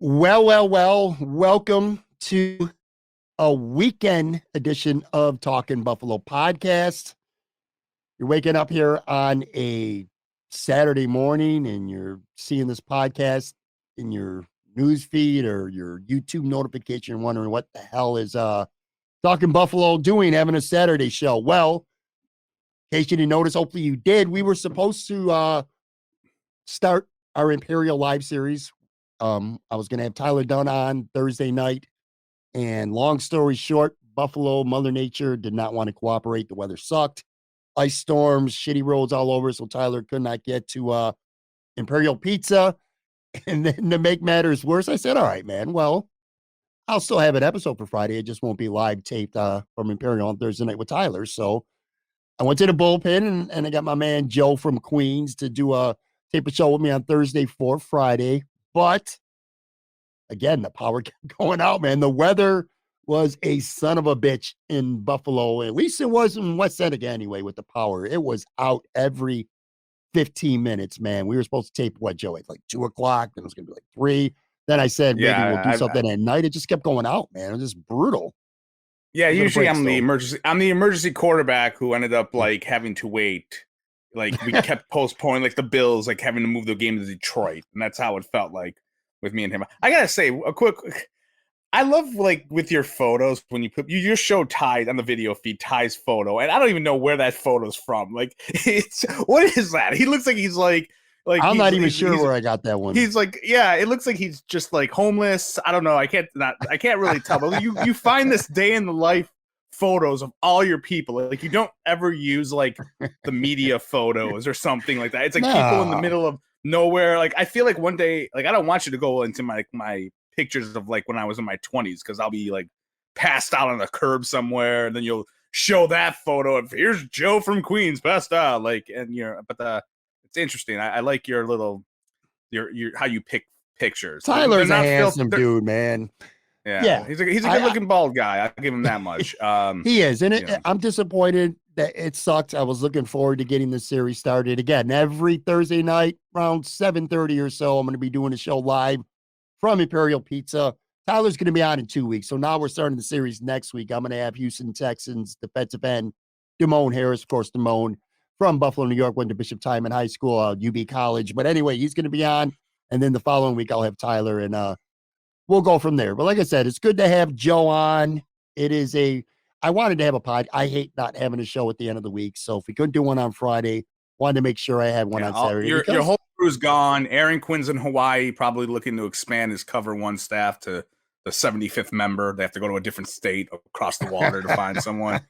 Well. Welcome to a weekend edition of Talking Buffalo podcast. You're waking up here on a Saturday morning and you're seeing this podcast in your news feed or your YouTube notification, wondering what the hell is Talking Buffalo doing, having a Saturday show. Well, in case you didn't notice, hopefully you did. We were supposed to start our Imperial Live series. I was going to have Tyler Dunn on Thursday night, and long story short, Buffalo, Mother Nature did not want to cooperate. The weather sucked, ice storms, shitty roads all over, so Tyler could not get to Imperial Pizza. And then to make matters worse, I said, all right, man, well, I'll still have an episode for Friday. It just won't be live taped from Imperial on Thursday night with Tyler. So I went to the bullpen and I got my man Joe from Queens to tape a show with me on Thursday for Friday. But again, the power kept going out, man. The weather was a son of a bitch in Buffalo. At least it was in West Seneca anyway with the power. It was out every 15 minutes, man. We were supposed to tape what, Joe, at like 2 o'clock. Then it was going to be like 3. Then I said, maybe we'll do something at night. It just kept going out, man. It was just brutal. Yeah, usually I'm the emergency quarterback who ended up like having to wait. Like we kept postponing, like the Bills, like having to move the game to Detroit, and that's how it felt like with me and him. I gotta say, I love like with your photos when you just show Ty on the video feed Ty's photo, and I don't even know where that photo's from. Like, what is that? He looks like he's like I'm not even sure where I got that one. He's like, yeah, it looks like he's just like homeless. I don't know. I can't really tell. But you find this day in the life photos of all your people. Like you don't ever use like the media photos or something like that. It's like people in the middle of nowhere. Like I feel like one day, like I don't want you to go into my pictures of like when I was in my 20s because I'll be like passed out on the curb somewhere, and then you'll show that photo of here's Joe from Queens passed out. Like it's interesting. I like your little your how you pick pictures. Tyler's a handsome dude, man. Yeah. He's a good looking bald guy. I'll give him that much. He is, and I'm disappointed that it sucks. I was looking forward to getting the series started again every Thursday night around 7:30 or so. I'm going to be doing a show live from Imperial Pizza. Tyler's going to be on in 2 weeks, so now we're starting the series next week. I'm going to have Houston Texans defensive end Damone Harris, of course, Damone from Buffalo, New York, went to Bishop Timon High School, UB College. But anyway, he's going to be on. And then the following week, I'll have Tyler, and we'll go from there. But like I said, it's good to have Joe on. I wanted to have a pod. I hate not having a show at the end of the week. So if we couldn't do one on Friday, wanted to make sure I had one on Saturday. Your whole crew's gone. Aaron Quinn's in Hawaii, probably looking to expand his Cover One staff to the 75th member. They have to go to a different state across the water to find someone.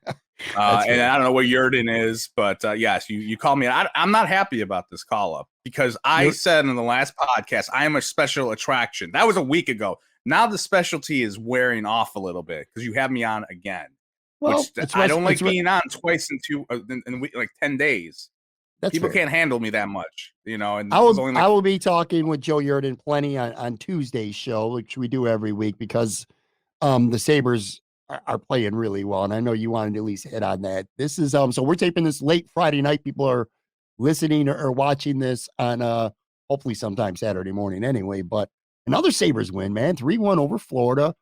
And I don't know where Yurden is, but yes, you called me. I'm not happy about this call up because I said in the last podcast, I am a special attraction. That was a week ago. Now the specialty is wearing off a little bit because you have me on again. Well, I don't like being on twice in 10 days. People can't handle me that much, And I will be talking with Joe Yurden plenty on Tuesday's show, which we do every week because the Sabres are playing really well. And I know you wanted to at least hit on that. This is so we're taping this late Friday night. People are listening or watching this on hopefully sometime Saturday morning anyway. But another Sabres win, man. 3-1 over Florida.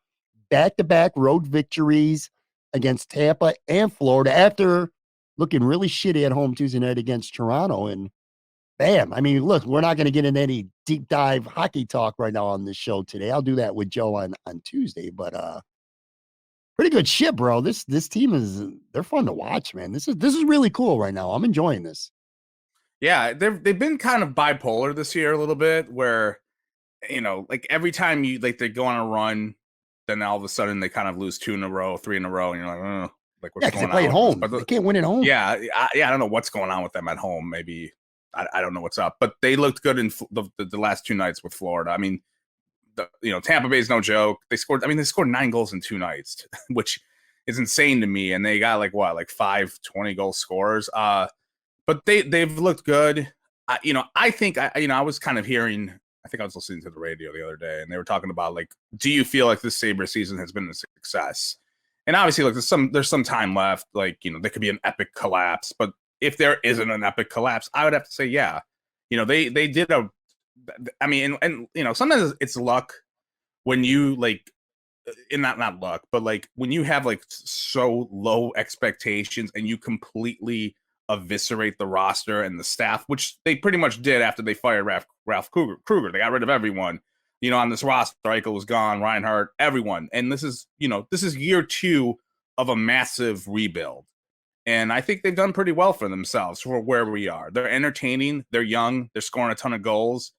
Back-to-back road victories against Tampa and Florida after looking really shitty at home Tuesday night against Toronto. And bam. I mean, look, we're not going to get into any deep dive hockey talk right now on this show today. I'll do that with Joe on Tuesday, but pretty good shit, bro. This team they're fun to watch, man. This is really cool right now. I'm enjoying this. Yeah, they've been kind of bipolar this year a little bit where, like every time they go on a run, then all of a sudden they kind of lose 2 in a row, 3 in a row, and you're like, oh, like what's going on? They play at home. They can't win at home. Yeah, I don't know what's going on with them at home. Maybe I don't know what's up, but they looked good in the last 2 nights with Florida. I mean, Tampa Bay is no joke. They scored 9 goals in 2 nights, which is insane to me. And they got like 5 20-goal scorers. But they've looked good. I think I was kind of hearing. I think I was listening to the radio the other day, and they were talking about like, do you feel like this Sabres season has been a success? And obviously, like there's some time left. Like there could be an epic collapse, but if there isn't an epic collapse, I would have to say, yeah, they did I mean, and sometimes it's luck, when you like, in not luck, but like when you have like so low expectations and you completely eviscerate the roster and the staff, which they pretty much did after they fired Ralph Kruger. They got rid of everyone. On this roster, Eichel was gone, Reinhardt, everyone. And this is year 2 of a massive rebuild. And I think they've done pretty well for themselves for where we are. They're entertaining, they're young, they're scoring a ton of goals.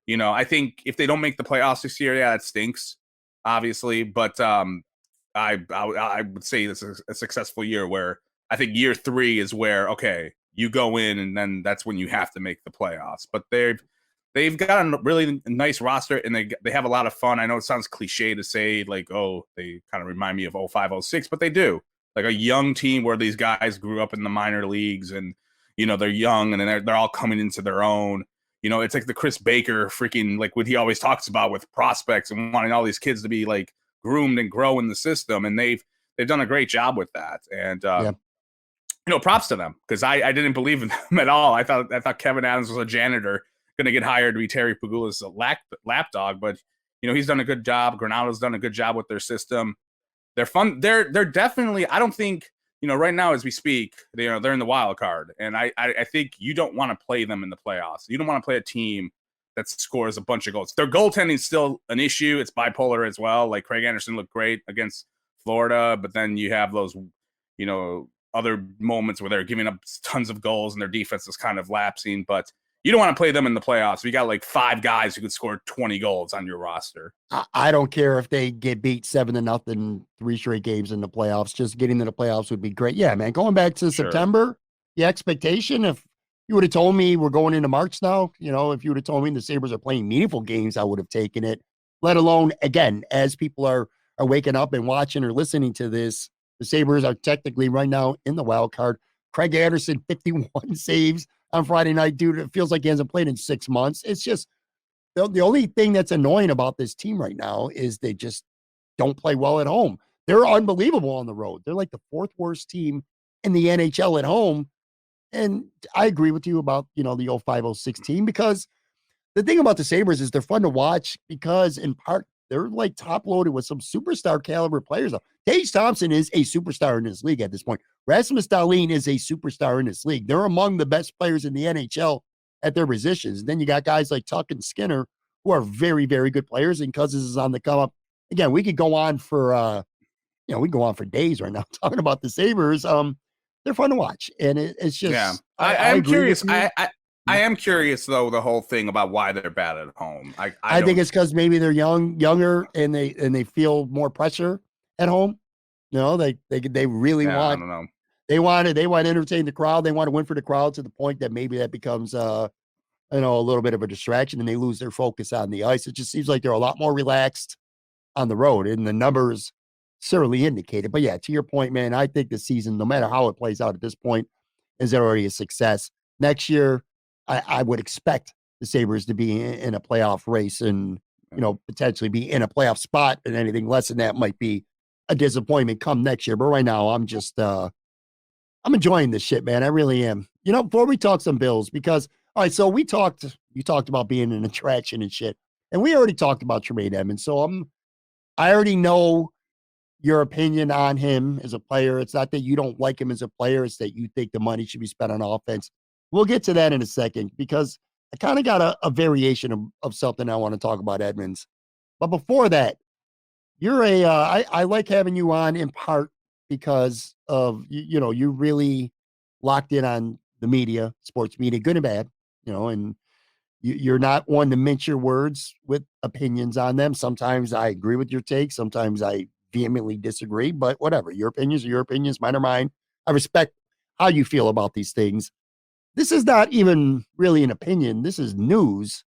I think if they don't make the playoffs this year, yeah, it stinks, obviously. But I would say this is a successful year where I think year 3 is where, okay, you go in and then that's when you have to make the playoffs. But they've got a really nice roster and they have a lot of fun. I know it sounds cliche to say like, oh, they kind of remind me of 05-06, but they do. Like a young team where these guys grew up in the minor leagues and, they're young and they're all coming into their own. It's like the Chris Baker freaking, like what he always talks about with prospects and wanting all these kids to be like groomed and grow in the system. And they've done a great job with that. And, props to them because I didn't believe in them at all. I thought Kevin Adams was a janitor going to get hired to be Terry Pegula's lapdog, but, he's done a good job. Granato's done a good job with their system. They're fun. They're definitely, I don't think, right now as we speak, they're in the wild card. And I think you don't want to play them in the playoffs. You don't want to play a team that scores a bunch of goals. Their goaltending is still an issue. It's bipolar as well. Like Craig Anderson looked great against Florida, but then you have those, other moments where they're giving up tons of goals and their defense is kind of lapsing. But you don't want to play them in the playoffs. You got like 5 guys who could score 20 goals on your roster. I don't care if they get beat 7-0 3 straight games in the playoffs. Just getting to the playoffs would be great. Yeah, man. Going back to September, the expectation, if you would have told me we're going into March now, if you would have told me the Sabres are playing meaningful games, I would have taken it. Let alone, again, as people are waking up and watching or listening to this, the Sabres are technically right now in the wild card. Craig Anderson, 51 saves on Friday night, dude. It feels like he hasn't played in 6 months. It's just the only thing that's annoying about this team right now is they just don't play well at home. They're unbelievable on the road. They're like the 4th worst team in the NHL at home. And I agree with you about, the 05-06 team, because the thing about the Sabres is they're fun to watch because in part they're like top loaded with some superstar caliber players. Tage Thompson is a superstar in this league at this point. Rasmus Dahlin is a superstar in this league. They're among the best players in the NHL at their positions. And then you got guys like Tuck and Skinner who are very, very good players. And Cousins is on the come up. Again, we could go on for, we can go on for days right now talking about the Sabres. They're fun to watch. And it's just, yeah. I'm curious. I am curious though, the whole thing about why they're bad at home. I think it's because maybe they're younger and they feel more pressure at home. They really want, I don't know. They want to entertain the crowd. They want to win for the crowd to the point that maybe that becomes a little bit of a distraction and they lose their focus on the ice. It just seems like they're a lot more relaxed on the road, and the numbers certainly indicate it. But yeah, to your point, man, I think the season, no matter how it plays out at this point, is already a success. Next year, I would expect the Sabres to be in a playoff race and, potentially be in a playoff spot, and anything less than that might be a disappointment come next year. But right now, I'm just, I'm enjoying this shit, man. I really am. Before we talk some Bills, because, all right, so you talked about being an attraction and shit, and we already talked about Tremaine Edmunds. So I already know your opinion on him as a player. It's not that you don't like him as a player. It's that you think the money should be spent on offense. We'll get to that in a second, because I kind of got a variation of something I want to talk about Edmunds. But before that, you're I like having you on in part because of, you really locked in on the media, sports media, good and bad, and you're not one to mince your words with opinions on them. Sometimes I agree with your take. Sometimes I vehemently disagree, but whatever. Your opinions are your opinions, mine are mine. I respect how you feel about these things. This is not even really an opinion. This is news.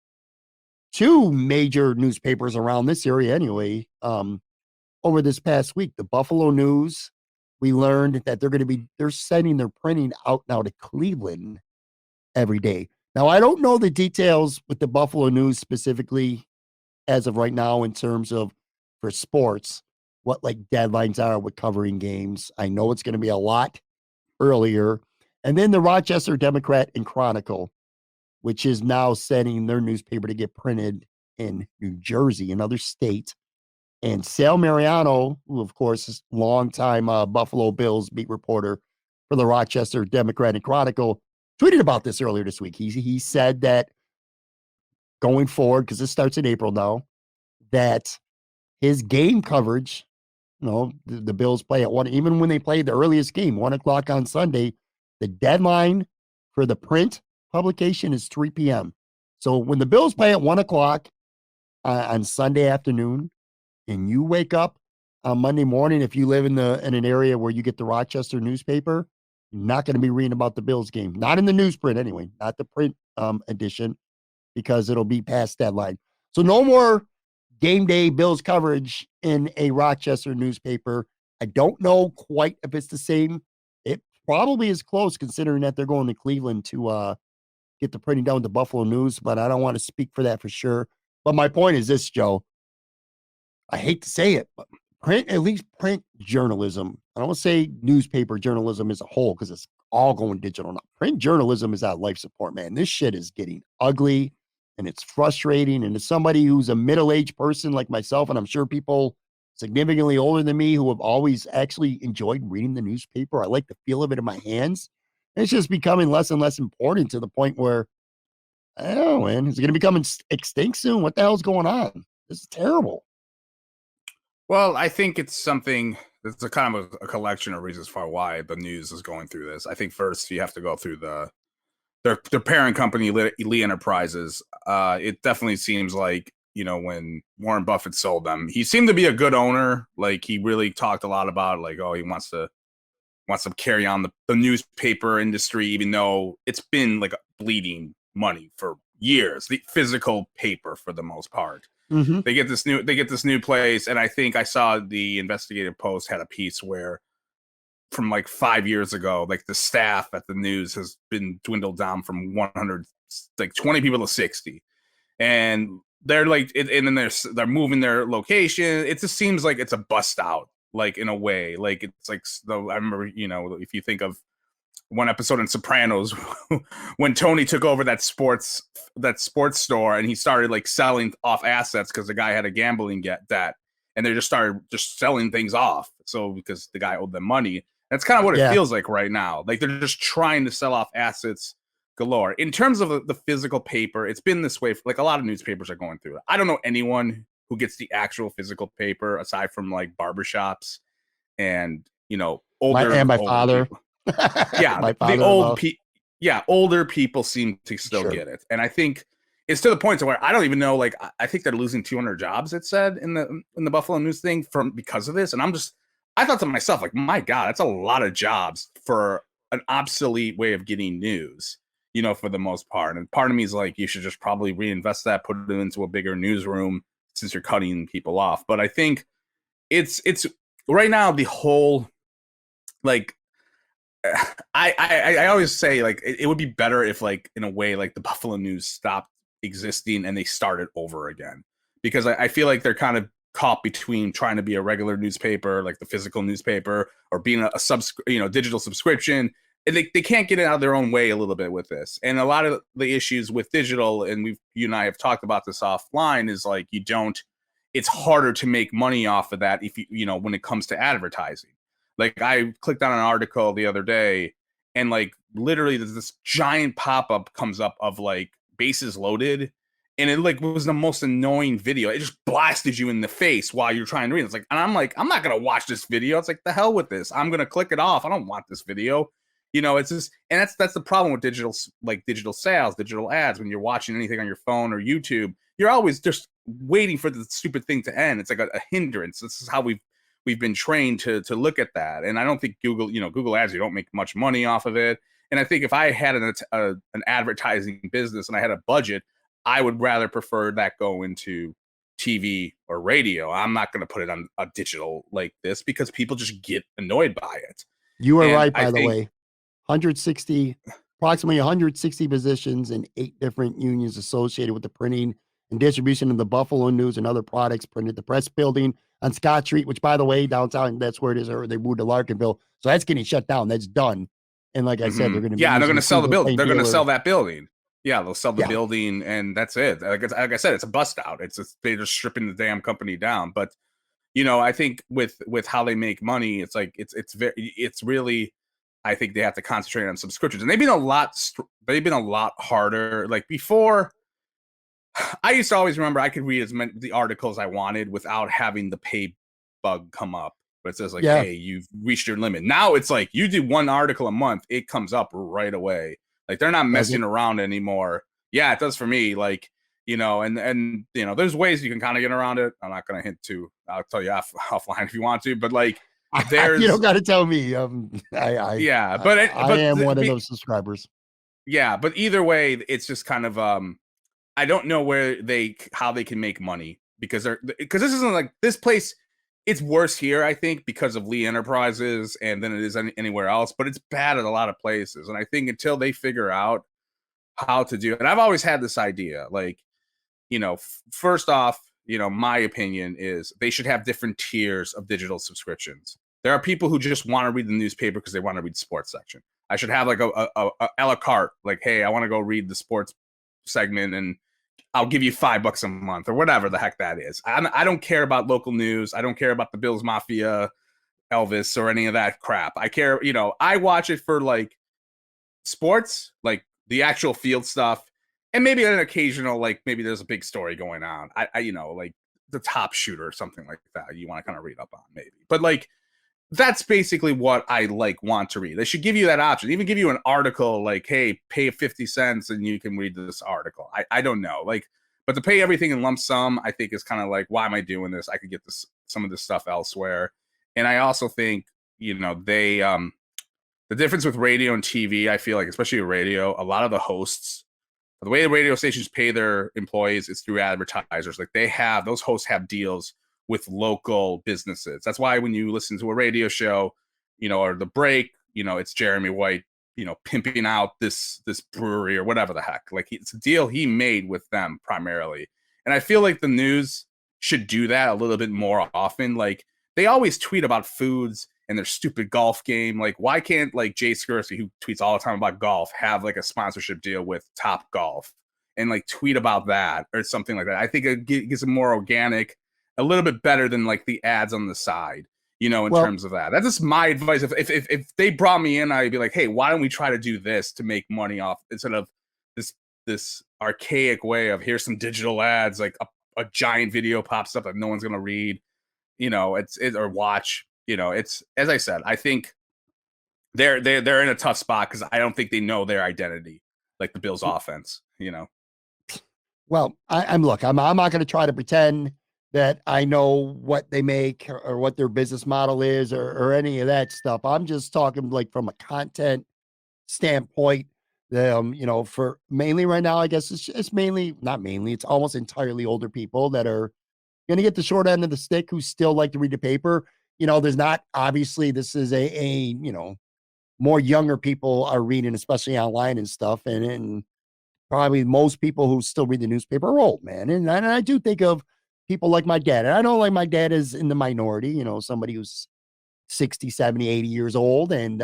2 major newspapers around this area anyway, over this past week. The Buffalo News, we learned that they're sending their printing out now to Cleveland every day. Now, I don't know the details with the Buffalo News specifically as of right now in terms of for sports, what like deadlines are with covering games. I know it's going to be a lot earlier. And then the Rochester Democrat and Chronicle, which is now sending their newspaper to get printed in New Jersey, another state. And Sal Mariano, who of course is longtime Buffalo Bills beat reporter for the Rochester Democratic Chronicle, tweeted about this earlier this week. He said that going forward, because this starts in April now, that his game coverage, the Bills play at 1, even when they play the earliest game, 1:00 on Sunday, the deadline for the print publication is 3 p.m. So when the Bills play at 1:00 on Sunday afternoon, and you wake up on Monday morning, if you live in an area where you get the Rochester newspaper, you're not going to be reading about the Bills game. Not in the newsprint anyway, not the print edition, because it'll be past deadline. So no more game day Bills coverage in a Rochester newspaper. I don't know quite if it's the same. It probably is close, considering that they're going to Cleveland to get the printing down to Buffalo News, but I don't want to speak for that for sure. But my point is this, Joe. I hate to say it, but at least print journalism, I don't want to say newspaper journalism as a whole, because it's all going digital now. Print journalism is at life support, man. This shit is getting ugly and it's frustrating. And as somebody who's a middle-aged person like myself, and I'm sure people significantly older than me who have always actually enjoyed reading the newspaper, I like the feel of it in my hands. It's just becoming less and less important, to the point where, I don't know, man, is it going to become extinct soon? What the hell's going on? This is terrible. Well, I think it's something that's a kind of a collection of reasons for why the news is going through this. I think first you have to go through their parent company, Lee Enterprises. It definitely seems like, when Warren Buffett sold them, he seemed to be a good owner. Like, he really talked a lot about, like, he wants to carry on the newspaper industry, even though it's been like bleeding money for years. The physical paper, for the most part. Mm-hmm. They get this new place, and I think I saw the Investigative Post had a piece where, from like 5 years ago, like the staff at the news has been dwindled down from 100, like 20 people to 60, and they're like, and then they're moving their location. It just seems like it's a bust out, like, in a way. Like, it's like, I remember, if you think of one episode in Sopranos when Tony took over that sports store, and he started like selling off assets because the guy had a gambling debt, and they just started selling things off. So, because the guy owed them money, that's kind of what it feels like right now. Like, they're just trying to sell off assets galore. In terms of the physical paper, it's been this way. Like, a lot of newspapers are going through it. I don't know anyone who gets the actual physical paper aside from like barbershops and, older my father. People. Yeah, older people seem to still get it, and I think it's to the point to where I don't even know. Like, I think they're losing 200 jobs. It said in the Buffalo News thing because of this, and I thought to myself, like, my God, that's a lot of jobs for an obsolete way of getting news. For the most part, and part of me is like, you should just probably reinvest that, put it into a bigger newsroom, since you're cutting people off. But I think it's right now the whole, like, I always say, like, it would be better if, like, in a way, like, the Buffalo News stopped existing and they started over again, because I feel like they're kind of caught between trying to be a regular newspaper, like the physical newspaper, or being a digital subscription. And they can't get it out of their own way a little bit with this. And a lot of the issues with digital, and you and I have talked about this offline, is like, it's harder to make money off of that if when it comes to advertising. Like, I clicked on an article the other day, and like, literally there's this giant pop-up comes up of like bases loaded, and it like was the most annoying video. It just blasted you in the face while you're trying to read. It's like, and I'm like, I'm not gonna watch this video. It's like, the hell with this. I'm gonna click it off. I don't want this video. It's just, and that's the problem with digital sales, digital ads. When you're watching anything on your phone or YouTube, you're always just waiting for the stupid thing to end. It's like a hindrance. This is how we've been trained to look at that. And I don't think Google ads, you don't make much money off of it. And I think if I had an advertising business and I had a budget, I would rather prefer that go into TV or radio. I'm not going to put it on a digital like this, because people just get annoyed by it. You are right, by the way. Approximately 160 positions and 8 different unions associated with the printing and distribution of the Buffalo News and other products printed at the press building on Scott Street, which, by the way, downtown, that's where it is, or they moved to Larkinville. So that's getting shut down. That's done. And like I said, they're going to they're going to sell the building. They're going to sell that building. Yeah, they'll sell the building, and that's it. Like I said, it's a bust out. They're just stripping the damn company down. But I think with how they make money, it's like it's really, I think they have to concentrate on subscriptions, and they've been a lot harder. Like before, I used to always remember I could read as many the articles I wanted without having the pay bug come up. But it says like, Yeah. hey, you've reached your limit. Now it's like you do one article a month, it comes up right away. Like they're not messing around anymore. Yeah, it does for me. Like, and there's ways you can kind of get around it. I'm not gonna hint to. I'll tell you offline if you want to. But like, you don't got to tell me. Yeah, I am one of those subscribers. Yeah, but either way, it's just kind of I don't know how they can make money because this isn't like this place. It's worse here, I think, because of Lee Enterprises and than it is anywhere else. But it's bad at a lot of places, and I think until they figure out how to do it, and I've always had this idea, like, first off, my opinion is they should have different tiers of digital subscriptions. There are people who just want to read the newspaper because they want to read the sports section. I should have like a a la carte, like, hey, I want to go read the sports segment and I'll give you $5 a month or whatever the heck that is. I don't care about local news. I don't care about the Bills Mafia, Elvis, or any of that crap. I care, I watch it for like sports, like the actual field stuff, and maybe an occasional, like maybe there's a big story going on. I like the top shooter or something like that. You want to kind of read up on maybe, but like that's basically what I want to read. They should give you that option, even give you an article like, hey, pay 50 cents and you can read this article. I don't know. Like, but to pay everything in lump sum, I think is kind of like, why am I doing this? I could get some of this stuff elsewhere. And I also think, they, the difference with radio and TV, I feel like, especially radio, a lot of the hosts, the way the radio stations pay their employees is through advertisers. Like those hosts have deals with local businesses. That's why when you listen to a radio show, or The Break, it's Jeremy White, pimping out this brewery or whatever the heck. Like it's a deal he made with them primarily. And I feel like the news should do that a little bit more often. Like they always tweet about foods and their stupid golf game. Like why can't like Jay Scursy, who tweets all the time about golf, have like a sponsorship deal with Top Golf and like tweet about that or something like that? I think it gets a more organic, a little bit better than like the ads on the side, in terms of that. That's just my advice. If they brought me in, I'd be like, hey, why don't we try to do this to make money off instead of this archaic way of here's some digital ads, like a giant video pops up that no one's gonna read, or watch. It's, as I said, I think they're in a tough spot because I don't think they know their identity, like the Bills offense. Well, I'm not going to try to pretend that I know what they make or what their business model is or any of that stuff. I'm just talking like from a content standpoint. For mainly right now, I guess it's mainly, not mainly, it's almost entirely older people that are going to get the short end of the stick who still like to read the paper. There's not, obviously, this is a more younger people are reading, especially online and stuff. And probably most people who still read the newspaper are old, man. And I do think of people like my dad. And I know like my dad is in the minority, somebody who's 60, 70, 80 years old. And,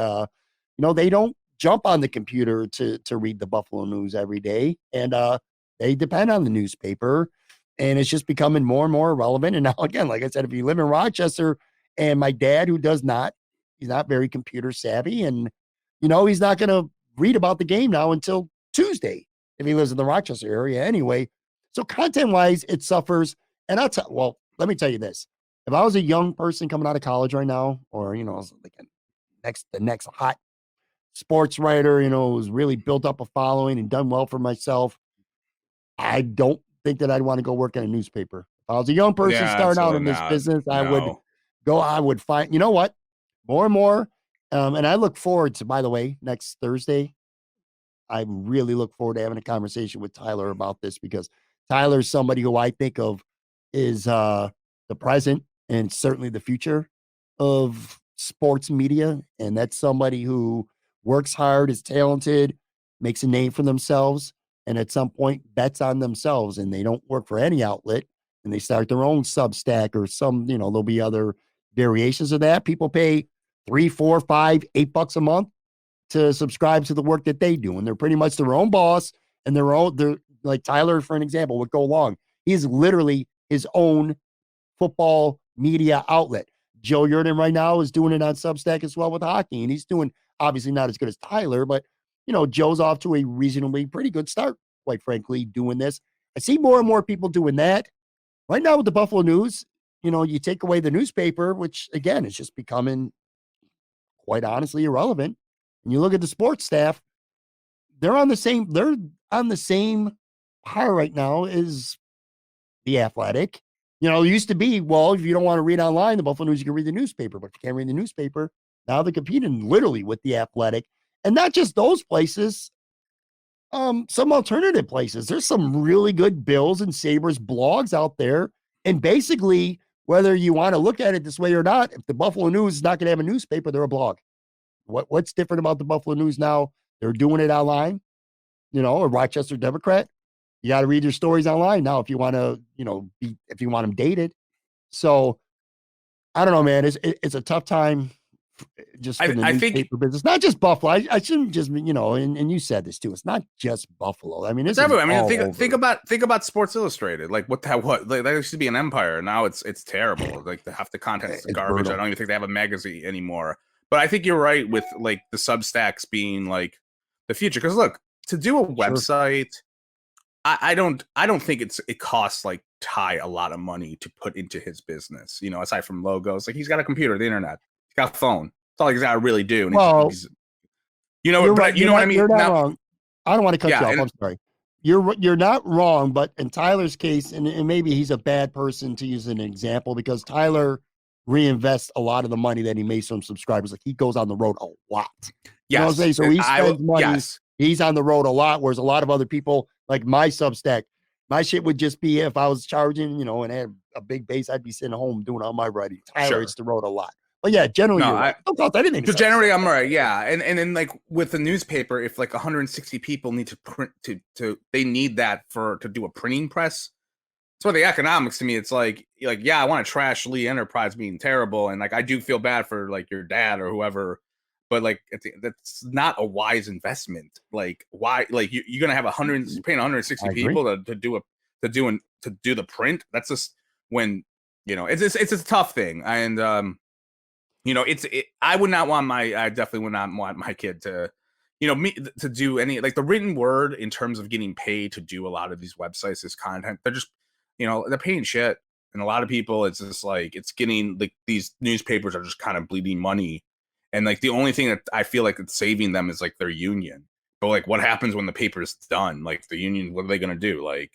they don't jump on the computer to read the Buffalo News every day. And they depend on the newspaper. And it's just becoming more and more relevant. And now, again, like I said, if you live in Rochester, and my dad, who he's not very computer savvy, and, he's not going to read about the game now until Tuesday if he lives in the Rochester area anyway. So content-wise, it suffers. And let me tell you this. If I was a young person coming out of college right now, or, like the next hot sports writer, who's really built up a following and done well for myself, I don't think that I'd want to go work in a newspaper. If I was a young person starting out in this business, I would find, what? More and more. And I look forward to, by the way, next Thursday, I really look forward to having a conversation with Tyler about this, because Tyler's somebody who I think of is the present and certainly the future of sports media. And that's somebody who works hard, is talented, makes a name for themselves, and at some point bets on themselves, and they don't work for any outlet, and they start their own Substack or some, there'll be other variations of that. People pay $3, $4, $5, $8 a month to subscribe to the work that they do. And they're pretty much their own boss, and they're like Tyler, for an example, would go along. He's literally his own football media outlet. Joe Yurden right now is doing it on Substack as well with hockey, and he's doing obviously not as good as Tyler, but Joe's off to a reasonably pretty good start, quite frankly, doing this. I see more and more people doing that. Right now with the Buffalo News, you take away the newspaper, which again is just becoming quite honestly irrelevant. And you look at the sports staff, they're on the same par right now as the Athletic. It used to be, well, if you don't want to read online, the Buffalo News, you can read the newspaper, but if you can't read the newspaper, now they're competing literally with the Athletic. And not just those places, some alternative places. There's some really good Bills and Sabres blogs out there. And basically, whether you want to look at it this way or not, if the Buffalo News is not going to have a newspaper, they're a blog. What's different about the Buffalo News now? They're doing it online, a Rochester Democrat. You got to read your stories online now if you want to, if you want them dated. So I don't know, man. It's a tough time just for the newspaper business. Not just Buffalo. I shouldn't just, and you said this too. It's not just Buffalo. I mean, it's everywhere. I mean, think about Sports Illustrated. Like what like, that used to be an empire. Now it's terrible. Like half the content is garbage. Brutal. I don't even think they have a magazine anymore. But I think you're right with like the Substacks being like the future. Because look, to do a website. Sure. I don't think it costs like Ty a lot of money to put into his business, aside from logos. Like he's got a computer, the internet, he's got a phone. That's all he's got to really do. And he's right. You know what I mean? You're not wrong. I don't want to cut you off. I'm sorry. You're not wrong, but in Tyler's case, and maybe he's a bad person to use an example because Tyler reinvests a lot of the money that he makes from subscribers. Like he goes on the road a lot. You know what I'm saying? So he spends money. Yes. He's on the road a lot, whereas a lot of other people, like my Substack, my shit would just be if I was charging, and had a big base, I'd be sitting home doing all my writing. Tyler, it's the road a lot. But yeah, generally, don't cost anything. So generally, I'm right. Yeah, and then like with the newspaper, if like 160 people need to print they need that to do a printing press. So the economics to me, it's like yeah, I want to trash Lee Enterprise being terrible, and like I do feel bad for like your dad or whoever. But like that's not a wise investment. Like why? Like you're gonna have paying 160 people to do the print. That's just when it's a tough thing. And I definitely would not want my kid to me to do any like the written word in terms of getting paid to do a lot of these websites, this content. They're just they're paying shit, and a lot of people it's just like it's getting like these newspapers are just kind of bleeding money. And like the only thing that I feel like it's saving them is like their union. But like what happens when the paper's done? Like the union, what are they gonna do? Like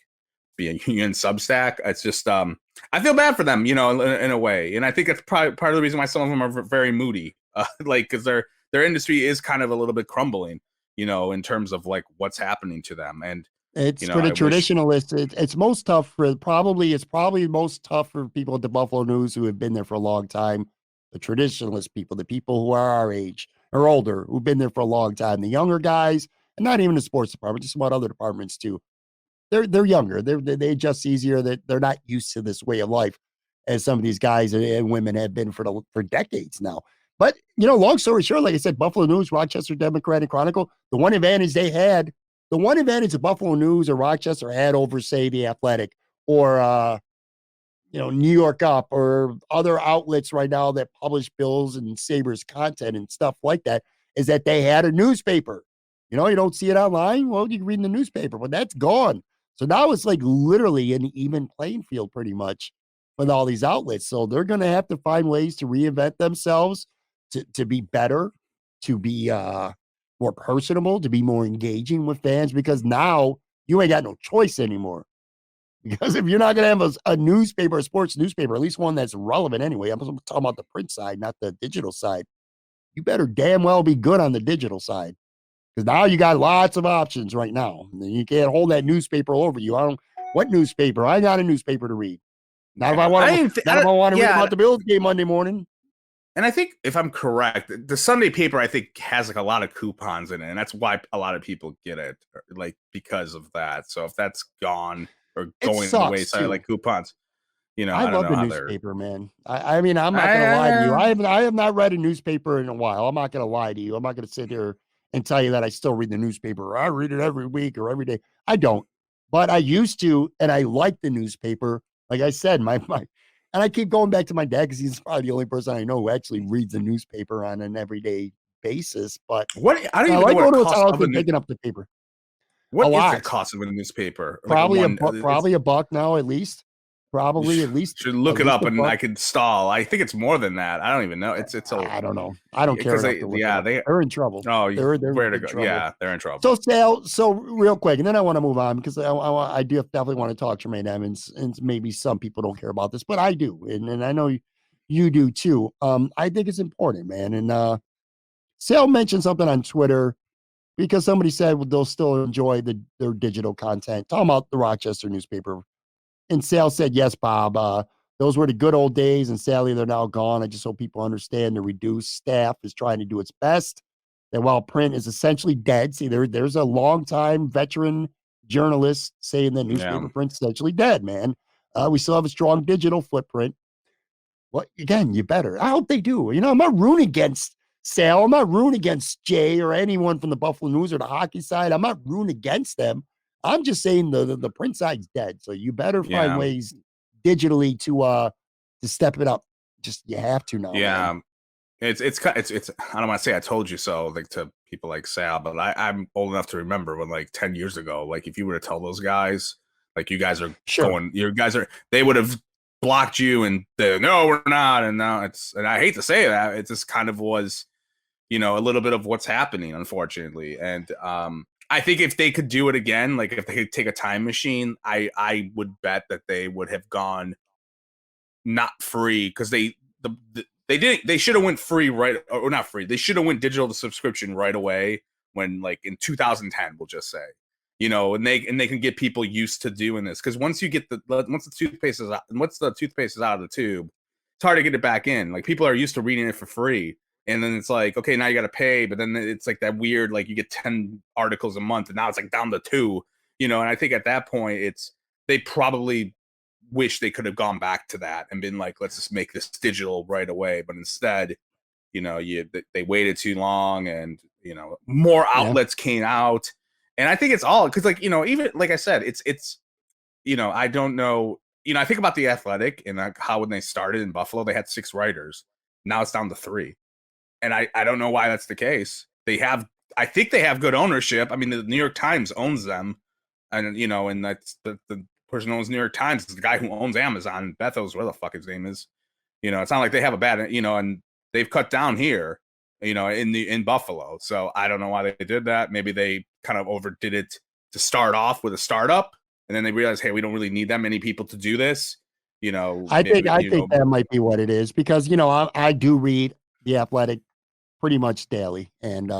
be a union Substack? It's just I feel bad for them, in a way. And I think that's probably part of the reason why some of them are very moody. Like because their industry is kind of a little bit crumbling, in terms of like what's happening to them. And it's for the traditionalists, it's most tough it's probably most tough for people at the Buffalo News who have been there for a long time. The traditionalist people, the people who are our age or older, who've been there for a long time, the younger guys, and not even the sports department, just about other departments too. They're younger. They adjust easier. They're not used to this way of life as some of these guys and women have been for decades now. But long story short, like I said, Buffalo News, Rochester Democratic Chronicle, the one advantage the Buffalo News or Rochester had over, say, the Athletic or New York Up or other outlets right now that publish Bills and Sabres content and stuff like that is that they had a newspaper. You don't see it online. Well, you can read in the newspaper, but that's gone. So now it's like literally an even playing field pretty much with all these outlets. So they're going to have to find ways to reinvent themselves to be better, to be more personable, to be more engaging with fans, because now you ain't got no choice anymore. Because if you're not going to have a newspaper, a sports newspaper, at least one that's relevant anyway, I'm talking about the print side, not the digital side, you better damn well be good on the digital side. Because now you got lots of options right now. You can't hold that newspaper over you. What newspaper? I got a newspaper to read. Not if I want to read about the Bills game Monday morning. And I think if I'm correct, the Sunday paper, I think, has like a lot of coupons in it. And that's why a lot of people get it, like because of that. So if that's gone or going the wayside, like coupons, I love the newspaper, man. I mean, I'm not going to lie to you. I have not read a newspaper in a while. I'm not going to lie to you. I'm not going to sit here and tell you that I still read the newspaper. I read it every week or every day. I don't, but I used to, and I like the newspaper. Like I said, And I keep going back to my dad because he's probably the only person I know who actually reads the newspaper on an everyday basis. But I don't I even know like what going it to his costs house of a and picking up the paper. A what is the lot. cost of a newspaper? Like Probably it's probably a buck now at least. Probably should look at it least up a and buck. I could stall. I think it's more than that. I don't even know. It's a I don't know. I don't care because enough to look it up. they They're in trouble. oh They're where to in go? trouble. Yeah, they're in trouble. So Sal, so real quick, and then I want to move on because I do definitely want to talk Tremaine Edmunds, and maybe some people don't care about this, but I do, and I know you do too. I think it's important, man. And Sal mentioned something on Twitter because somebody said they'll still enjoy their digital content. Talking about the Rochester newspaper. And Sal said, yes, Bob. Those were the good old days, and sadly, they're now gone. I just hope people understand the reduced staff is trying to do its best. That while print is essentially dead, see, there's a longtime veteran journalist saying that Yeah. newspaper print's essentially dead, man. We still have a strong digital footprint. Well, again, you better. I hope they do. I'm not rooting against Sal. I'm not rooting against Jay or anyone from the Buffalo News or the hockey side. I'm not rooting against them. I'm just saying the print side's dead. So you better find Yeah. ways digitally to step it up. Just you have to now, Yeah. man. It's I don't want to say I told you so, like to people like Sal, but I'm old enough to remember when like 10 years ago, like if you were to tell those guys, like you guys are Sure. they would have blocked you and no, we're not. And now and I hate to say that, it just kind of was, a little bit of what's happening, unfortunately. And I think if they could do it again, like if they could take a time machine, I would bet that they would have gone not free because they should have went free right or not free. They should have went digital subscription right away when like in 2010, we'll just say, and they can get people used to doing this because once the toothpaste is out of the tube, it's hard to get it back in. Like people are used to reading it for free. And then it's like, okay, now you got to pay, but then it's like that weird, like you get 10 articles a month and now it's like down to 2, and I think at that point they probably wish they could have gone back to that and been like, let's just make this digital right away. But instead, they waited too long and, more outlets came out. And I think it's all because like, even like I said, it's, I don't know, I think about the Athletic and like how when they started in Buffalo, they had 6 writers. Now it's down to 3. And I don't know why that's the case. I think they have good ownership. I mean, the New York Times owns them. And, and that's the person who owns New York Times is the guy who owns Amazon. Bethos, where the fuck his name is. It's not like they have a bad, and they've cut down here, in Buffalo. So I don't know why they did that. Maybe they kind of overdid it to start off with a startup. And then they realized, hey, we don't really need that many people to do this. I think that might be what it is because I do read the Athletic pretty much daily, and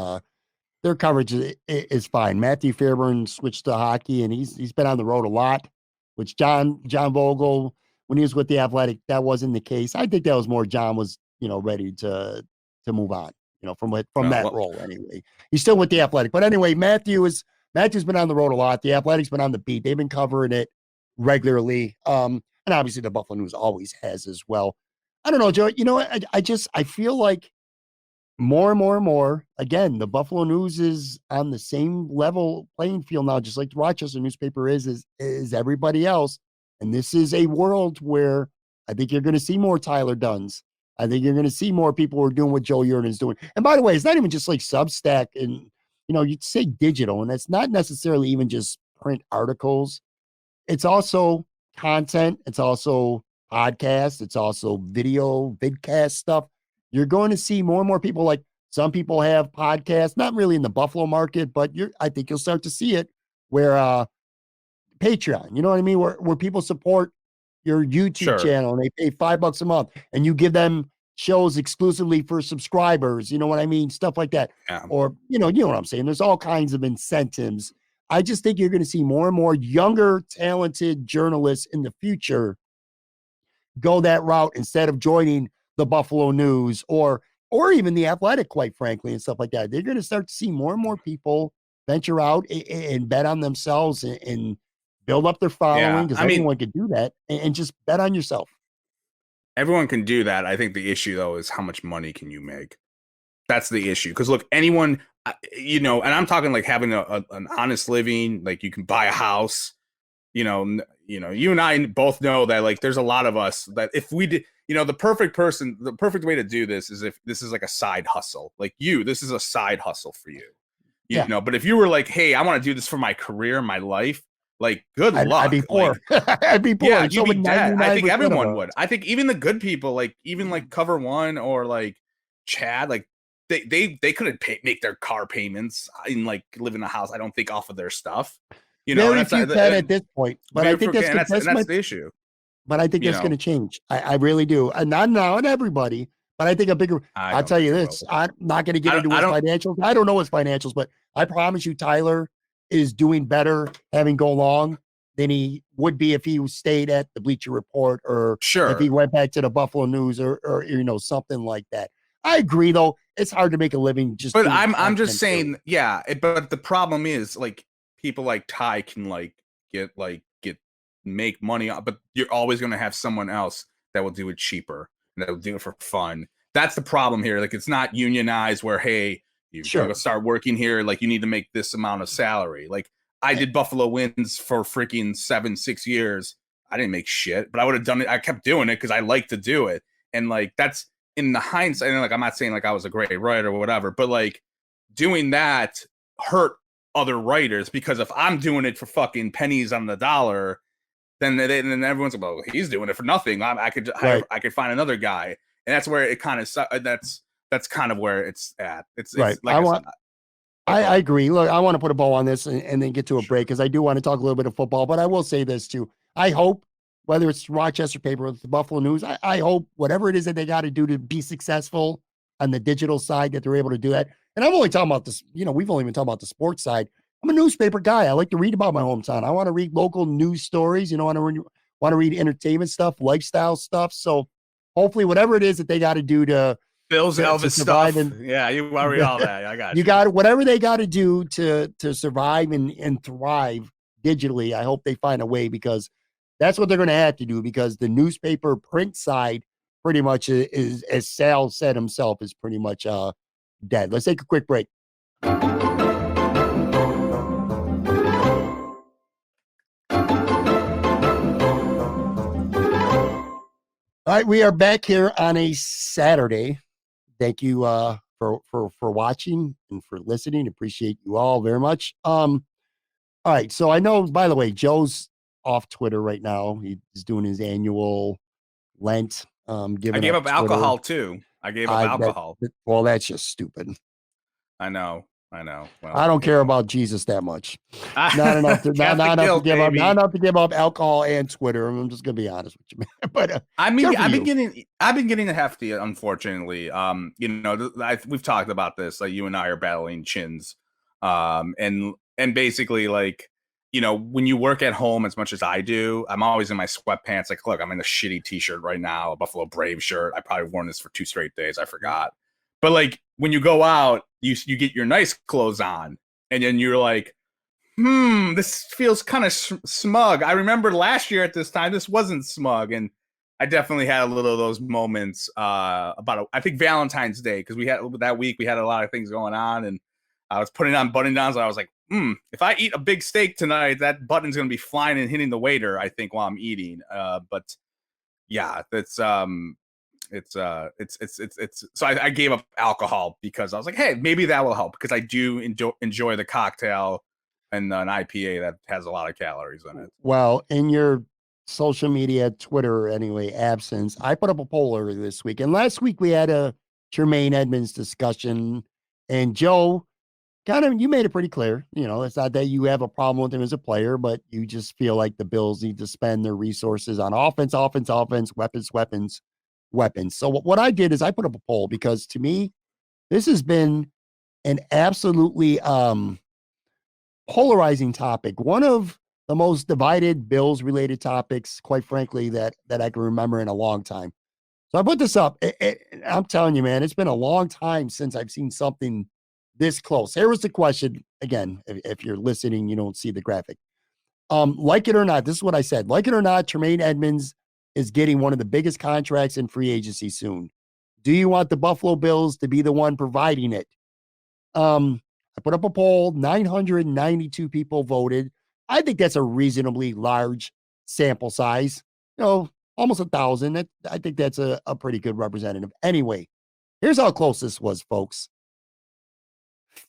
their coverage is fine. Matthew Fairburn switched to hockey, and he's been on the road a lot. Which John Vogel, when he was with the Athletic, that wasn't the case. I think that was more John was ready to move on, from that role anyway. He's still with the Athletic, but anyway, Matthew's been on the road a lot. The Athletic's been on the beat. They've been covering it regularly, and obviously the Buffalo News always has as well. I don't know, Joe. I feel like more and more and more. Again, the Buffalo News is on the same level playing field now, just like the Rochester newspaper is everybody else. And this is a world where I think you're going to see more Tyler Dunns. I think you're going to see more people who are doing what Joe Yerdon's doing. And by the way, it's not even just like Substack and, you'd say digital, and that's not necessarily even just print articles. It's also content. It's also podcasts. It's also vidcast stuff. You're going to see more and more people, like some people have podcasts, not really in the Buffalo market, but I think you'll start to see it where Patreon, you know what I mean? Where people support your YouTube channel and they pay $5 a month and you give them shows exclusively for subscribers, you know what I mean? Stuff like that. Yeah. Or, you know what I'm saying? There's all kinds of incentives. I just think you're going to see more and more younger, talented journalists in the future go that route instead of joining the Buffalo News or even the Athletic, quite frankly, and stuff like that. They're going to start to see more and more people venture out and bet on themselves and build up their following because anyone could do that and just bet on yourself. Everyone can do that. I think the issue, though, is how much money can you make? That's the issue. Because, look, anyone, and I'm talking like having an honest living, like you can buy a house, you and I both know that like there's a lot of us that if we did, the perfect way to do this is if this is like a side hustle. Like this is a side hustle for you. But if you were like, hey, I want to do this for my career, my life, like good luck. I'd be poor. Like, I'd be poor. Yeah, you'd be dead. I think everyone would. would. I think even the good people, like even like Cover One or like Chad, like they couldn't make their car payments and like live in a house. I don't think off of their stuff. Very few can at this point, but I think that's the issue. But I think that's going to change. I really do. And not everybody, but I think a bigger. I'll tell you this. I'm not going to get into his financials. I don't know his financials, but I promise you, Tyler is doing better having go long than he would be if he stayed at the Bleacher Report or if he went back to the Buffalo News or something like that. I agree, though. It's hard to make a living just. But I'm just saying, yeah. But the problem is, like, people like Ty can make money, but you're always going to have someone else that will do it cheaper and that will do it for fun. That's the problem here. Like, it's not unionized where, hey, you're going to start working here. Like, you need to make this amount of salary. Like, I did Buffalo Wins for freaking 6 years. I didn't make shit, but I would have done it. I kept doing it because I like to do it. And like, that's in the hindsight. And like, I'm not saying like I was a great writer or whatever, but like doing that hurt other writers because if I'm doing it for fucking pennies on the dollar, then everyone's like, well, he's doing it for nothing. I could find another guy, and that's where it kind of that's kind of where it's at. It's right. Like I agree. Look, I want to put a bow on this and then get to a break because I do want to talk a little bit of football. But I will say this too: I hope whether it's Rochester paper or the Buffalo News, I hope whatever it is that they got to do to be successful on the digital side that they're able to do that. And I'm only talking about this. We've only been talking about the sports side. I'm a newspaper guy. I like to read about my hometown. I want to read local news stories. I want to read entertainment stuff, lifestyle stuff. So hopefully, whatever it is that they got to do to Bill's Elvis stuff. Yeah, you worry all that. I got you. You got whatever they got to do to survive and thrive digitally. I hope they find a way because that's what they're going to have to do because the newspaper print side pretty much is, as Sal said himself, is pretty much dead. Let's take a quick break. All right, we are back here on a Saturday. Thank you for watching and for listening. Appreciate you all very much. All right, so I know, by the way, Joe's off Twitter right now. He's doing his annual Lent. I gave up alcohol too. I gave up alcohol. Well, that's just stupid. I know. Well, I don't care about Jesus that much. Not enough to give up alcohol and Twitter. I'm just gonna be honest with you, man. But I've been getting hefty, unfortunately. We've talked about this. Like you and I are battling chins, and basically like when you work at home as much as I do, I'm always in my sweatpants. Like, look, I'm in a shitty t-shirt right now, a Buffalo Brave shirt. I probably worn this for 2 straight days. I forgot. But like when you go out, you get your nice clothes on, and then you're like, this feels kind of smug. I remember last year at this time, this wasn't smug, and I definitely had a little of those moments I think Valentine's Day, because we had a lot of things going on, and I was putting on button downs, and I was like, if I eat a big steak tonight, that button's gonna be flying and hitting the waiter, I think, while I'm eating. But yeah, that's so I gave up alcohol because I was like, hey, maybe that will help because I do enjoy the cocktail and an IPA that has a lot of calories in it. Well, in your social media, Twitter anyway, absence, I put up a poll earlier this week, and last week we had a Tremaine Edmunds discussion, and Joe, you made it pretty clear. It's not that you have a problem with him as a player, but you just feel like the Bills need to spend their resources on offense, weapons. So what I did is I put up a poll because to me, this has been an absolutely polarizing topic. One of the most divided Bills related topics, quite frankly, that I can remember in a long time. So I put this up. I'm telling you, man, it's been a long time since I've seen something this close. Here was the question. Again, if you're listening, you don't see the graphic. Like it or not, this is what I said. Like it or not, Tremaine Edmunds is getting one of the biggest contracts in free agency soon. Do you want the Buffalo Bills to be the one providing it? I put up a poll, 992 people voted. I think that's a reasonably large sample size, almost 1,000. I think that's a pretty good representative. Anyway, here's how close this was, folks.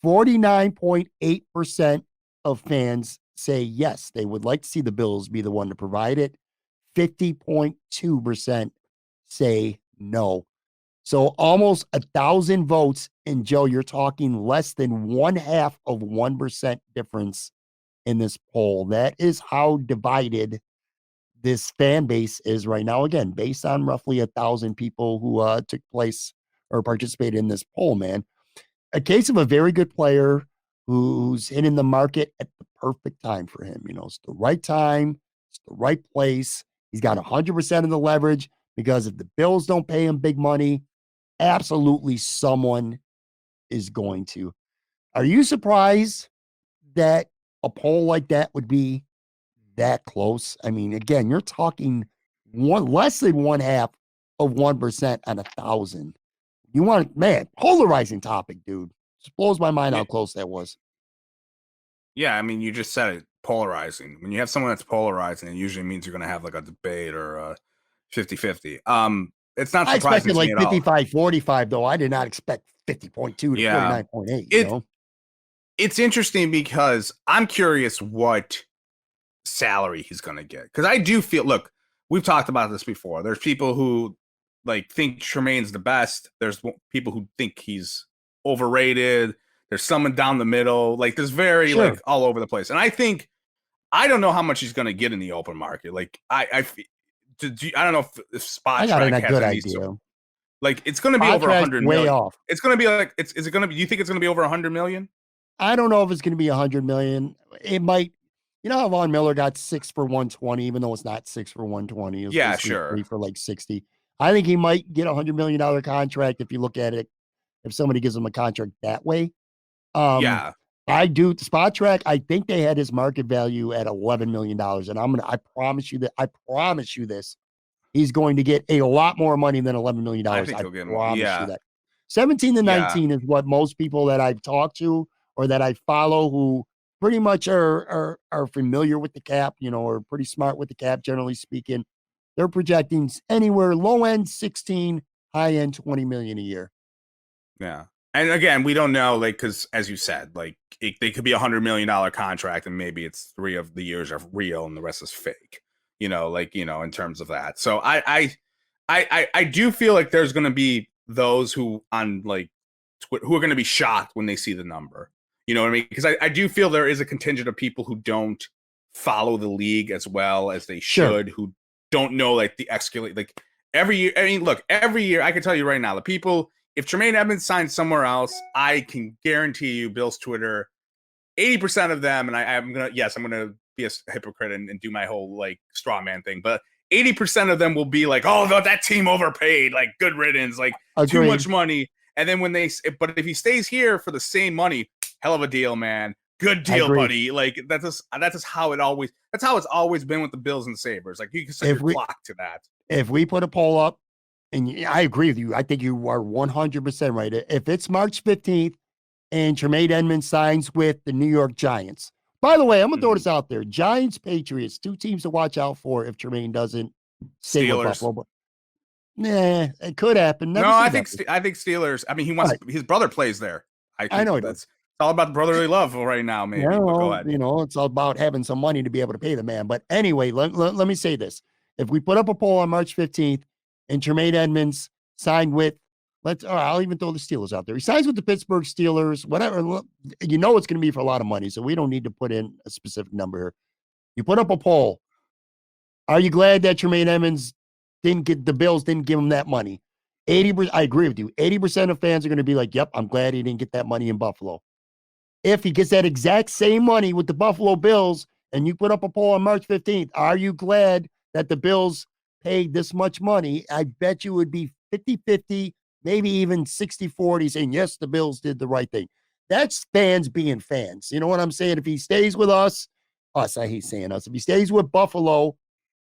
49.8% of fans say yes, they would like to see the Bills be the one to provide it. 50.2% say no. So almost 1,000 votes. And Joe, you're talking less than 0.5% difference in this poll. That is how divided this fan base is right now. Again, based on roughly 1,000 people who took place or participated in this poll, man. A case of a very good player who's hitting the market at the perfect time for him. It's the right time, it's the right place. He's got 100% of the leverage because if the Bills don't pay him big money, absolutely someone is going to. Are you surprised that a poll like that would be that close? I mean, again, you're talking less than 0.5% on 1,000. You want, man, polarizing topic, dude. Just blows my mind how close that was. Yeah, I mean, you just said it, polarizing. When you have someone that's polarizing, it usually means you're going to have like a debate or a 50-50. It's not surprising. I expected like 55-45, though. I did not expect 50.2 to 49.8. It's interesting because I'm curious what salary he's going to get. Because I do feel, look, we've talked about this before. There's people who think Tremaine's the best. There's people who think he's overrated. There's someone down the middle. There's very all over the place. And I don't know how much he's going to get in the open market. I don't know if Spot Track has good any idea. It's going to be over 100 million. Way off. It's going to be is it going to be? Do you think it's going to be over 100 million? I don't know if it's going to be 100 million. It might. You know how Von Miller got 6 for 120, even though it's not 6 for 120. It was sure. 3 for 60. I think he might get $100 million contract if you look at it. If somebody gives him a contract that way. I do. Spot Track, I think they had his market value at $11 million. And I promise you this. He's going to get a lot more money than $11 million. I think he'll get promise you that. 17 to 19 is what most people that I've talked to or that I follow who pretty much are familiar with the cap, or pretty smart with the cap, generally speaking. They're projecting anywhere low end 16, high end 20 million a year. Yeah. And again, we don't know, because as you said, they could be $100 million contract and maybe it's 3 of the years are real and the rest is fake, in terms of that. So I do feel like there's going to be those who on who are going to be shocked when they see the number, you know what I mean? Because I do feel there is a contingent of people who don't follow the league as well as they should, who don't know the escalate, every year. I mean, look, every year I can tell you right now, the people, if Tremaine Edmunds signs somewhere else, I can guarantee you Bill's Twitter, 80% of them, and I'm going to be a hypocrite and do my whole straw man thing, but 80% of them will be oh, that team overpaid, good riddance, too much money. And then but if he stays here for the same money, hell of a deal, man. Good deal, buddy. That's just how that's how it's always been with the Bills and Sabres. You can set your clock to that. If we put a poll up, and I agree with you, I think you are 100% right. If it's March 15th and Tremaine Edmunds signs with the New York Giants. By the way, I'm going to throw this out there. Giants, Patriots, 2 teams to watch out for if Tremaine doesn't stay with Buffalo. Nah, it could happen. I think Steelers. I mean, he wants his brother plays there. I know it's all about the brotherly love right now, maybe. Yeah, but go ahead. It's all about having some money to be able to pay the man. But anyway, let me say this. If we put up a poll on March 15th and Tremaine Edmunds signed with, I'll even throw the Steelers out there. He signs with the Pittsburgh Steelers, whatever. It's going to be for a lot of money, so we don't need to put in a specific number here. You put up a poll. Are you glad that Tremaine Edmunds the Bills didn't give him that money? 80%, I agree with you. 80% of fans are going to be like, yep, I'm glad he didn't get that money in Buffalo. If he gets that exact same money with the Buffalo Bills and you put up a poll on March 15th, are you glad that the Bills paid this much money? I bet you would be 50-50, maybe even 60-40 saying, yes, the Bills did the right thing. That's fans being fans. You know what I'm saying? If he stays with us, I hate saying us. If he stays with Buffalo,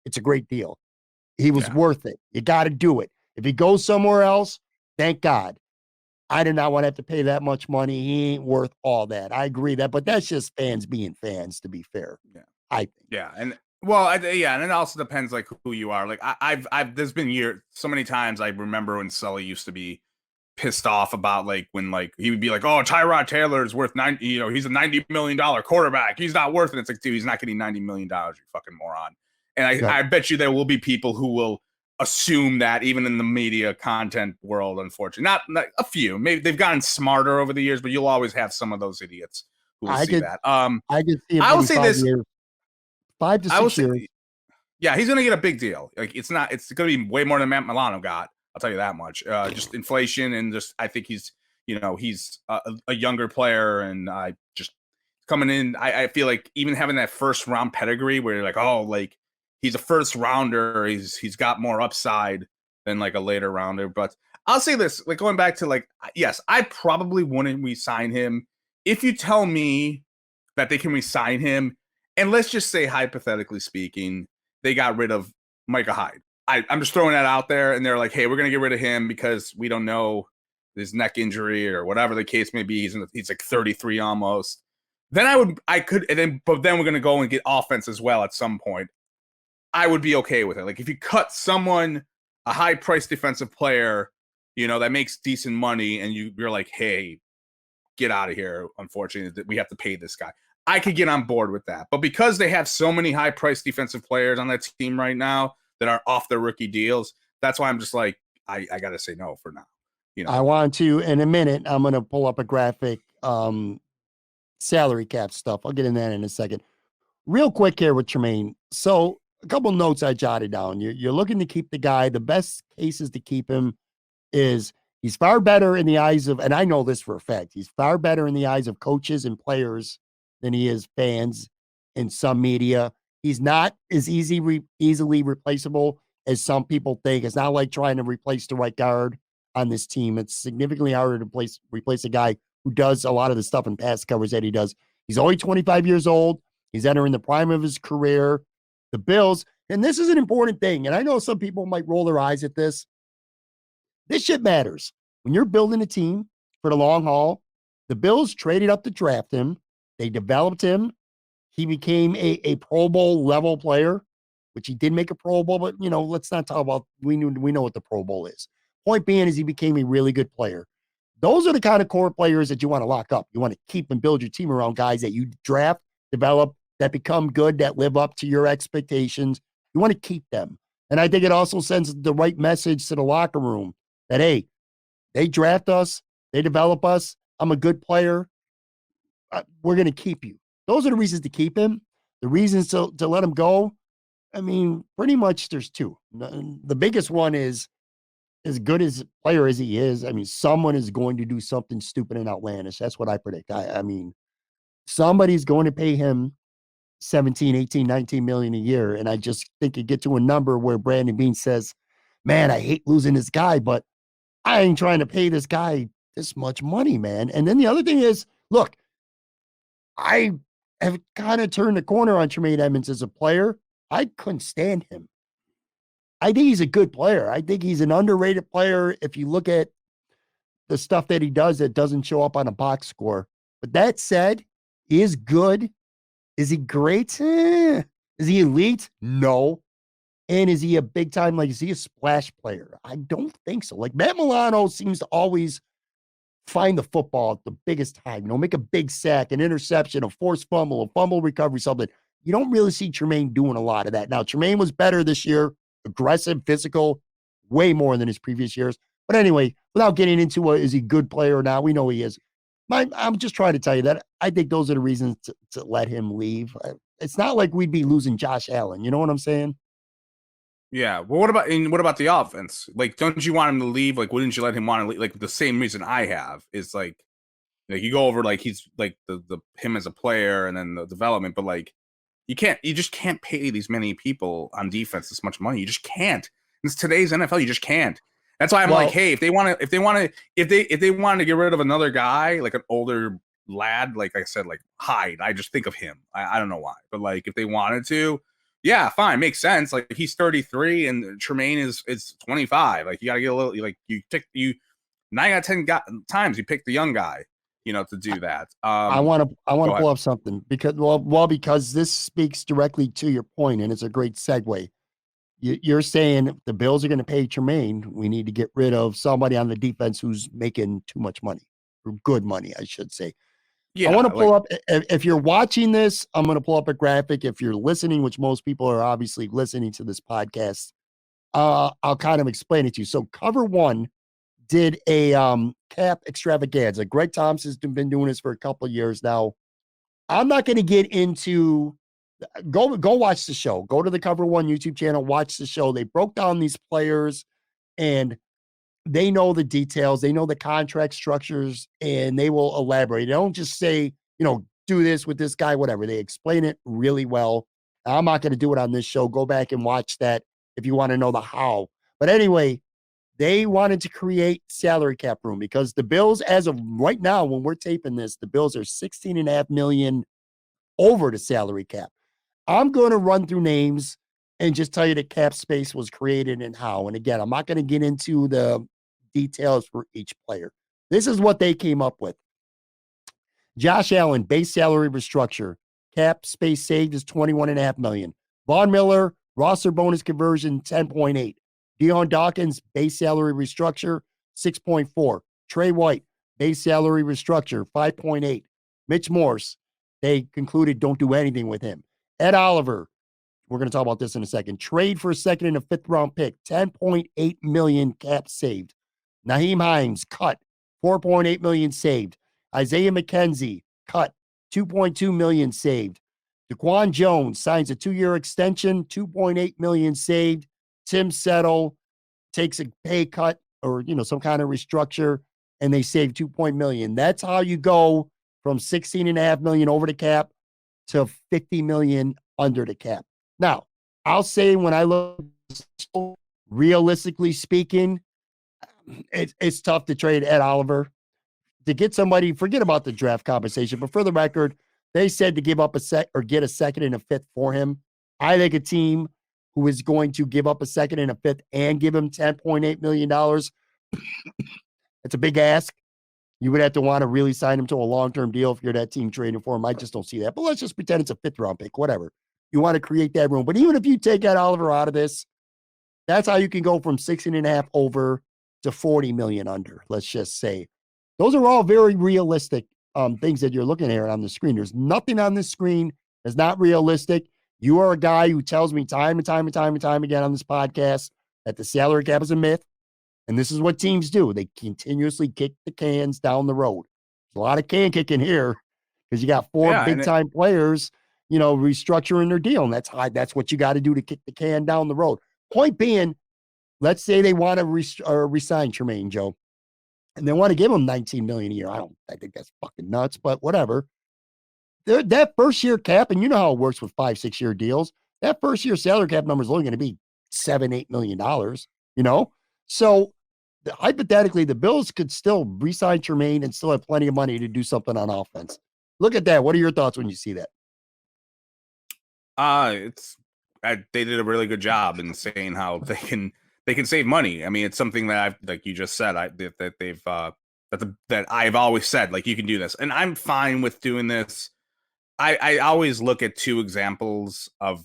it's a great deal. He was worth it. You got to do it. If he goes somewhere else, thank God. I do not want to have to pay that much money. He ain't worth all that. I agree that, but that's just fans being fans, to be fair. Yeah. I think. Yeah. And Well, yeah, and it also depends like who you are. Like I've there's been years, so many times I remember when Sully used to be pissed off about like when like he would be like, "Oh, Tyrod Taylor is worth 90, he's a $90 million quarterback. He's not worth it." It's like, dude, he's not getting $90 million, you fucking moron. And Yep. I bet you there will be people who will assume that even in the media content world, unfortunately. Not a few. Maybe they've gotten smarter over the years, but you'll always have some of those idiots who will I see could that. I could see him I will getting say 5 years, 5 to I will 6 say years. yeah, he's gonna get a big deal. Like it's gonna be way more than Matt Milano got. I'll tell you that much. Just inflation and just I think he's he's a younger player and I just coming in. I feel like even having that first round pedigree where you're like, oh, like he's a first rounder. He's got more upside than like a later rounder. But I'll say this, like going back to like, yes, I probably wouldn't re-sign him if you tell me that they can re-sign him. And let's just say hypothetically speaking, they got rid of Micah Hyde. I'm just throwing that out there, and they're like, "Hey, we're gonna get rid of him because we don't know his neck injury or whatever the case may be. He's like 33 almost." Then but then we're gonna go and get offense as well at some point. I would be okay with it. Like if you cut someone, a high price defensive player, that makes decent money, and you're like, "Hey, get out of here." Unfortunately, we have to pay this guy. I could get on board with that. But because they have so many high priced defensive players on that team right now that are off their rookie deals, that's why I'm just like, I got to say no for now. I want to, in a minute, I'm going to pull up a graphic, salary cap stuff. I'll get in that in a second. Real quick here with Tremaine. So a couple notes I jotted down. You're looking to keep the guy. The best cases to keep him is he's far better in the eyes of, and I know this for a fact, he's far better in the eyes of coaches and players than he is fans in some media. He's not as easily replaceable as some people think. It's not like trying to replace the right guard on this team. It's significantly harder to replace a guy who does a lot of the stuff in pass covers that he does. He's only 25 years old. He's entering the prime of his career. The Bills, and this is an important thing, and I know some people might roll their eyes at this. This shit matters. When you're building a team for the long haul, the Bills traded up to draft him. They developed him. He became a Pro Bowl level player, which he did make a Pro Bowl, but let's not talk about we know what the Pro Bowl is. Point being is he became a really good player. Those are the kind of core players that you want to lock up. You want to keep and build your team around guys that you draft, develop, that become good, that live up to your expectations. You want to keep them. And I think it also sends the right message to the locker room that, hey, they draft us, they develop us. I'm a good player. We're going to keep you. Those are the reasons to keep him. The reasons to let him go, I mean, pretty much there's two. The biggest one is as good as a player as he is. I mean, someone is going to do something stupid and outlandish. That's what I predict. I mean, somebody's going to pay him 17, 18, 19 million a year. And I just think you get to a number where Brandon Beane says, man, I hate losing this guy, but I ain't trying to pay this guy this much money, man. And then the other thing is, look, I have kind of turned the corner on Tremaine Edmunds as a player. I couldn't stand him. I think he's a good player. I think he's an underrated player if you look at the stuff that he does that doesn't show up on a box score. But that said, he is good. Is he great? Is he elite? No. And is he a big time, is he a splash player? I don't think so. Like Matt Milano seems to always find the football at the biggest time, make a big sack, an interception, a forced fumble, a fumble recovery, something. You don't really see Tremaine doing a lot of that. Now, Tremaine was better this year, aggressive, physical, way more than his previous years. But anyway, without getting into is he a good player or not, we know he is. I'm just trying to tell you that I think those are the reasons to let him leave. It's not like we'd be losing Josh Allen. You know what I'm saying? Yeah. Well, what about the offense? Like, don't you want him to leave? Like, wouldn't you let him want to leave? Like, the same reason I have is like you go over like he's like the him as a player and then the development, but like you just can't pay these many people on defense this much money. You just can't. It's today's NFL. You just can't. That's why I'm like, hey, if they wanted to get rid of another guy, like an older lad, like I said, like Hyde, I just think of him. I don't know why, but like if they wanted to, yeah, fine, makes sense. Like he's 33 and Tremaine is 25. Like you gotta get a little like you 9 out of 10 times you pick the young guy. to do that. I want to Go pull ahead. up something because because this speaks directly to your point, and it's a great segue. You're saying if the Bills are going to pay Tremaine, we need to get rid of somebody on the defense who's making too much money, or good money, I should say. I want Yeah, to pull up, if you're watching this, I'm going to pull up a graphic. If you're listening, which most people are obviously listening to this podcast, I'll kind of explain it to you. So Cover One did a cap extravaganza. Greg Thompson's been doing this for a couple of years now. I'm not going to get into go watch the show. Go to the Cover One YouTube channel, watch the show. They broke down these players and they know the details, they know the contract structures, and they will elaborate. They don't just say, do this with this guy, whatever. They explain it really well. I'm not going to do it on this show. Go back and watch that if you want to know the how. But anyway, they wanted to create salary cap room because the Bills, as of right now, when we're taping this, the Bills are 16.5 million over the salary cap. I'm going to run through names and just tell you the cap space was created and how. And again, I'm not going to get into the details for each player. This is what they came up with. Josh Allen, base salary restructure. Cap space saved is 21.5 million. Von Miller, roster bonus conversion, 10.8. Deion Dawkins, base salary restructure, 6.4. Trey White, base salary restructure, 5.8. Mitch Morse, they concluded don't do anything with him. Ed Oliver, we're going to talk about this in a second. Trade for a second and a fifth round pick, 10.8 million cap saved. Naheem Hines, cut, 4.8 million saved. Isaiah McKenzie, cut, 2.2 million saved. DaQuan Jones signs a 2-year extension, 2.8 million saved. Tim Settle takes a pay cut or, some kind of restructure, and they save 2 million. That's how you go from 16.5 million over the cap to 50 million under the cap. Now, I'll say when I look, realistically speaking, it's tough to trade Ed Oliver. To get somebody, forget about the draft compensation, but for the record, they said to give up get a second and a fifth for him. I think a team who is going to give up a second and a fifth and give him $10.8 million, it's a big ask. You would have to want to really sign him to a long-term deal if you're that team trading for him. I just don't see that. But let's just pretend it's a fifth-round pick, whatever. You want to create that room. But even if you take Ed Oliver out of this, that's how you can go from 16.5 over to 40 million under, let's just say. Those are all very realistic things that you're looking at on the screen. There's nothing on this screen that's not realistic. You are a guy who tells me time and time again on this podcast that the salary cap is a myth. And this is what teams do. They continuously kick the cans down the road. There's a lot of can kicking here because you got four big-time players, restructuring their deal. And that's what you got to do to kick the can down the road. Point being, let's say they want to resign Tremaine, Joe, and they want to give him $19 million a year. I think that's fucking nuts, but whatever. That first-year cap, and you know how it works with 5-6 year deals, that first-year salary cap number is only going to be $7-8 million, So hypothetically, the Bills could still re-sign Tremaine and still have plenty of money to do something on offense. Look at that. What are your thoughts when you see that? They did a really good job in saying how they can save money. I mean, it's something that like you just said, that I've always said, like, you can do this, and I'm fine with doing this. I always look at two examples of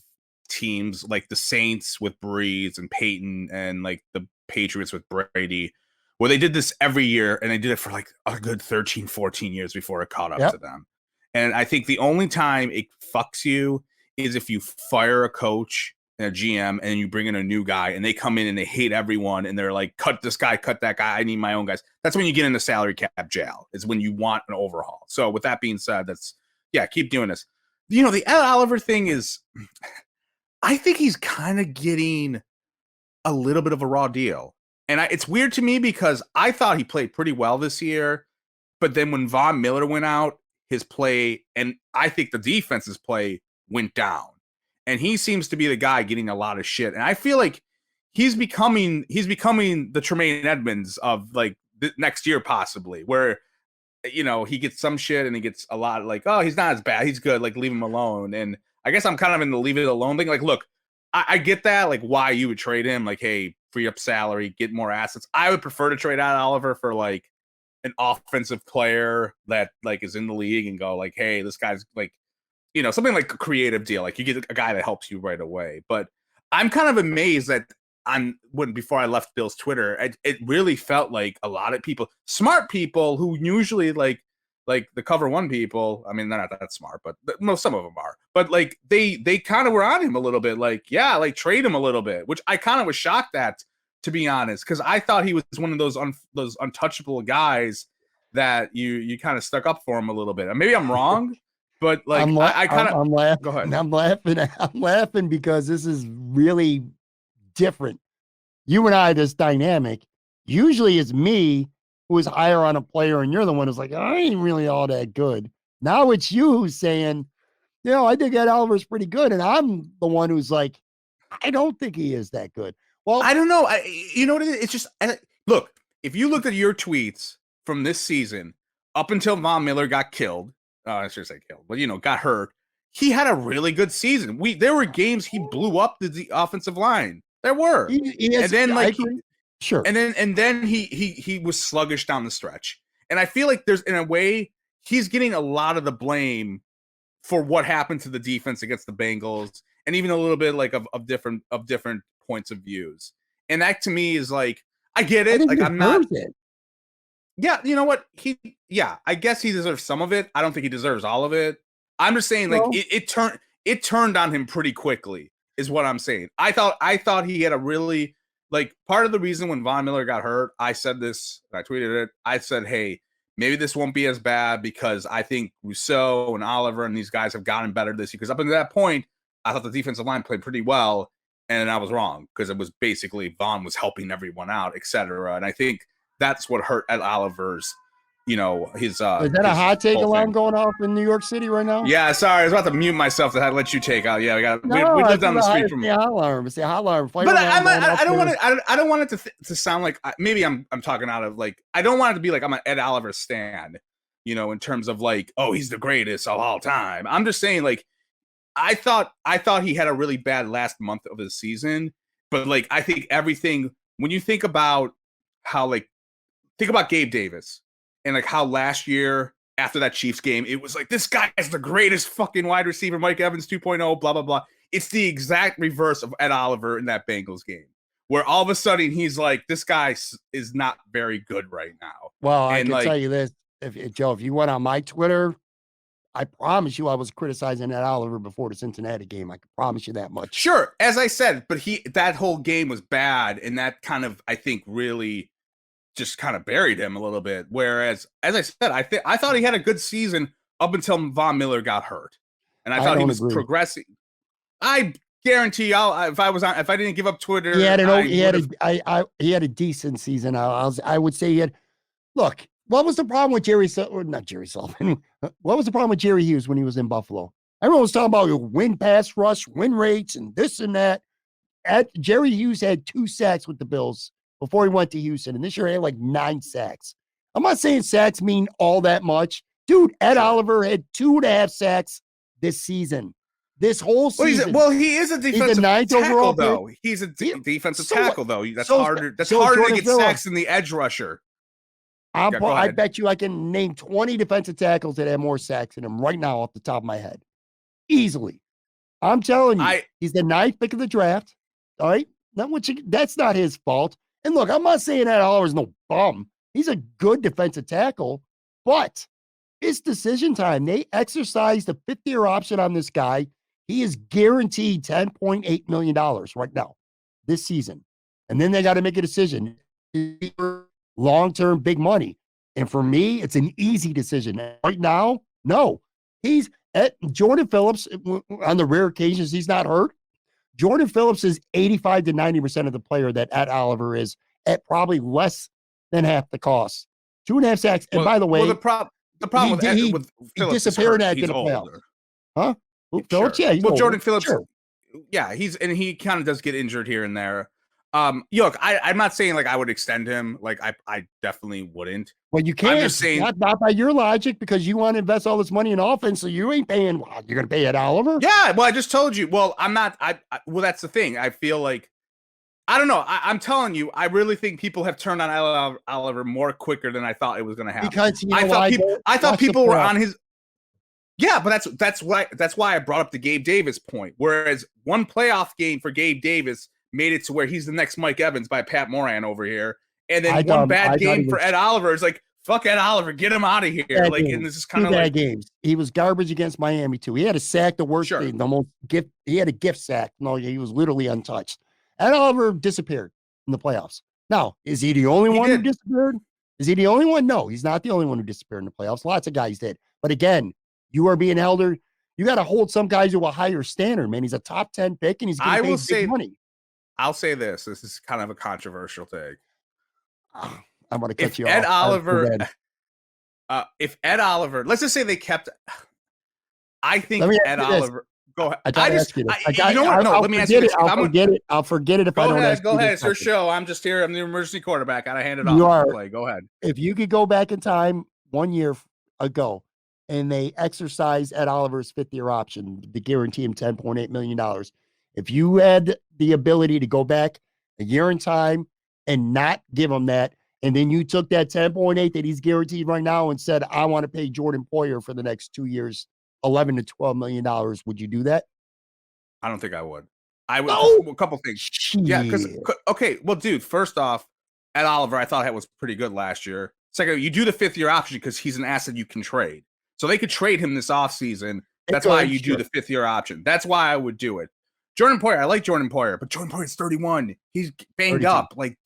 teams like the Saints with Breeze and Peyton, and like the Patriots with Brady, where they did this every year, and they did it for like a good 13, 14 years before it caught up to them. And I think the only time it fucks you is if you fire a coach and a GM and you bring in a new guy and they come in and they hate everyone and they're like, cut this guy, cut that guy, I need my own guys. That's when you get into salary cap jail, is when you want an overhaul. So with that being said, keep doing this. The Ed Oliver thing is, I think he's kind of getting a little bit of a raw deal. And it's weird to me because I thought he played pretty well this year, but then when Von Miller went out, his play, and I think the defense's play, went down. And he seems to be the guy getting a lot of shit. And I feel like he's becoming the Tremaine Edmunds of like next year, possibly, where he gets some shit and he gets a lot like, oh, he's not as bad, he's good, like, leave him alone. And I guess I'm kind of in the leave it alone thing. Like, look, I get that, like, why you would trade him, like, hey, free up salary, get more assets. I would prefer to trade out Oliver for like an offensive player that like is in the league and go like, hey, this guy's like, something like a creative deal. Like you get a guy that helps you right away. But I'm kind of amazed that before I left Bill's Twitter, it really felt like a lot of people, smart people who usually like the cover one people. I mean, they're not that smart, but some of them are. But like they kind of were on him a little bit. Like, yeah, like trade him a little bit, which I kind of was shocked at, to be honest, because I thought he was one of those untouchable guys that you kind of stuck up for him a little bit. And maybe I'm wrong, but like I kind of I'm laughing. Go ahead. I'm laughing because this is really different. You and I, this dynamic, usually it's me who is higher on a player, and you're the one who's like, I ain't really all that good. Now it's you who's saying, I think Ed Oliver's pretty good, and I'm the one who's like, I don't think he is that good. Well, I don't know. You know what it is? It's just, look, if you look at your tweets from this season up until Von Miller got killed, I should say killed, but got hurt, he had a really good season. There were games he blew up the offensive line. There were. And then like sure. And then he was sluggish down the stretch. And I feel like there's, in a way, he's getting a lot of the blame for what happened to the defense against the Bengals, and even a little bit like of different points of views. And that to me is like, I get it. Like I'm not. Yeah, you know what? I guess he deserves some of it. I don't think he deserves all of it. I'm just saying, like, it turned on him pretty quickly, is what I'm saying. I thought he had a really, like, part of the reason when Von Miller got hurt, I said this, I tweeted it. I said, hey, maybe this won't be as bad because I think Rousseau and Oliver and these guys have gotten better this year. Because up until that point, I thought the defensive line played pretty well, and I was wrong because it was basically Von was helping everyone out, etc. And I think that's what hurt Ed Oliver's, his. Is that a hot take alarm going off in New York City right now? Yeah, sorry, I was about to mute myself to let you take out. Yeah, we live down the street from. It's the hot alarm. It's the hot alarm. But I don't want it to sound like maybe I'm talking out of like, I don't want it to be like I'm an Ed Oliver stan, in terms of like, oh, he's the greatest of all time. I'm just saying, like, I thought he had a really bad last month of the season, but like I think everything, when you think about how, like, think about Gabe Davis and like how last year after that Chiefs game, it was like, this guy is the greatest fucking wide receiver, Mike Evans 2.0, blah, blah, blah. It's the exact reverse of Ed Oliver in that Bengals game, where all of a sudden he's like, this guy is not very good right now. Well, I can tell you this, Joe, if you went on my Twitter, I promise you I was criticizing Ed Oliver before the Cincinnati game. I can promise you that much. Sure, as I said, but that whole game was bad, and that kind of, I think, really just kind of buried him a little bit. Whereas, as I said, I thought he had a good season up until Von Miller got hurt, and I thought he was progressing. I guarantee y'all, if I didn't give up Twitter, he had a decent season. I would say he had. Look, what was the problem with not Jerry Sullivan? What was the problem with Jerry Hughes when he was in Buffalo? Everyone was talking about win pass rush, win rates, and this and that. Jerry Hughes had 2 sacks with the Bills before he went to Houston, and this year he had like 9 sacks. I'm not saying sacks mean all that much. Dude, Ed Oliver had 2.5 sacks this season. This whole season. He is a defensive tackle, though. He's a defensive tackle, though. That's harder. That's harder to get sacks than the edge rusher. I bet you I can name 20 defensive tackles that have more sacks than him right now off the top of my head. Easily. I'm telling you, he's the 9th pick of the draft. All right? That's not his fault. And look, I'm not saying that Oliver's no bum. He's a good defensive tackle, but it's decision time. They exercised a 5th-year option on this guy. He is guaranteed $10.8 million right now this season. And then they got to make a decision. Long-term big money. And for me, it's an easy decision. Right now, no. He's at Jordan Phillips, on the rare occasions he's not hurt. Jordan Phillips is 85 to 90% of the player that Ed Oliver is, at probably less than half the cost. 2.5 sacks. And by the way, the problem with Phillips, he disappeared at the playoffs. Huh? Phillips, sure. Yeah. Well, Jordan Phillips, sure. Yeah, he kind of does get injured here and there. Look, I'm not saying like I would extend him. Like I definitely wouldn't. Well, you can't. I'm just saying, not by your logic, because you want to invest all this money in offense, so you ain't paying. You're going to pay Ed Oliver? Yeah. Well, I just told you. Well, I'm not. Well, that's the thing. I feel like I don't know. I'm telling you, I really think people have turned on Oliver more quicker than I thought it was going to happen. Because I thought people were on his. Yeah, but that's why I brought up the Gabe Davis point. Whereas one playoff game for Gabe Davis made it to where he's the next Mike Evans by Pat Moran over here, and then one bad game for Ed Oliver is like, fuck Ed Oliver, get him out of here. Like, and this is kind of like games. He was garbage against Miami too. He had a sack, the worst thing, the most gift. He had a gift sack. No, he was literally untouched. Ed Oliver disappeared in the playoffs. Now, is he the only one who disappeared? Is he the only one? No, he's not the only one who disappeared in the playoffs. Lots of guys did. But again, you are being held. You got to hold some guys to a higher standard, man. He's a top 10 pick, and he's going to pay big money. I'll say this. This is kind of a controversial take. I'm going to cut you Ed off. Oliver, if Ed Oliver, let's just say they kept. I think Ed Oliver. Go ahead. I ask you this. You know what? No, let me ask you this. I'll forget it if I don't ask you. Go ahead. It's your show. I'm just here. I'm the emergency quarterback. Gotta hand it off. You are. Play. Go ahead. If you could go back in time 1 year ago and they exercise Ed Oliver's 5th-year option to guarantee him $10.8 million, if you had the ability to go back a year in time and not give him that, and then you took that 10.8 that he's guaranteed right now and said, I want to pay Jordan Poyer for the next 2 years, $11 to $12 million, would you do that? I don't think I would. I would. A couple things. Shit. Yeah, because okay, well, dude. First off, Ed Oliver, I thought was pretty good last year. Second, you do the 5th-year option because he's an asset you can trade. So they could trade him this offseason. That's why you do the 5th-year option. That's why I would do it. Jordan Poyer, I like Jordan Poyer, but Jordan Poyer's 31. He's banged 32. up. Like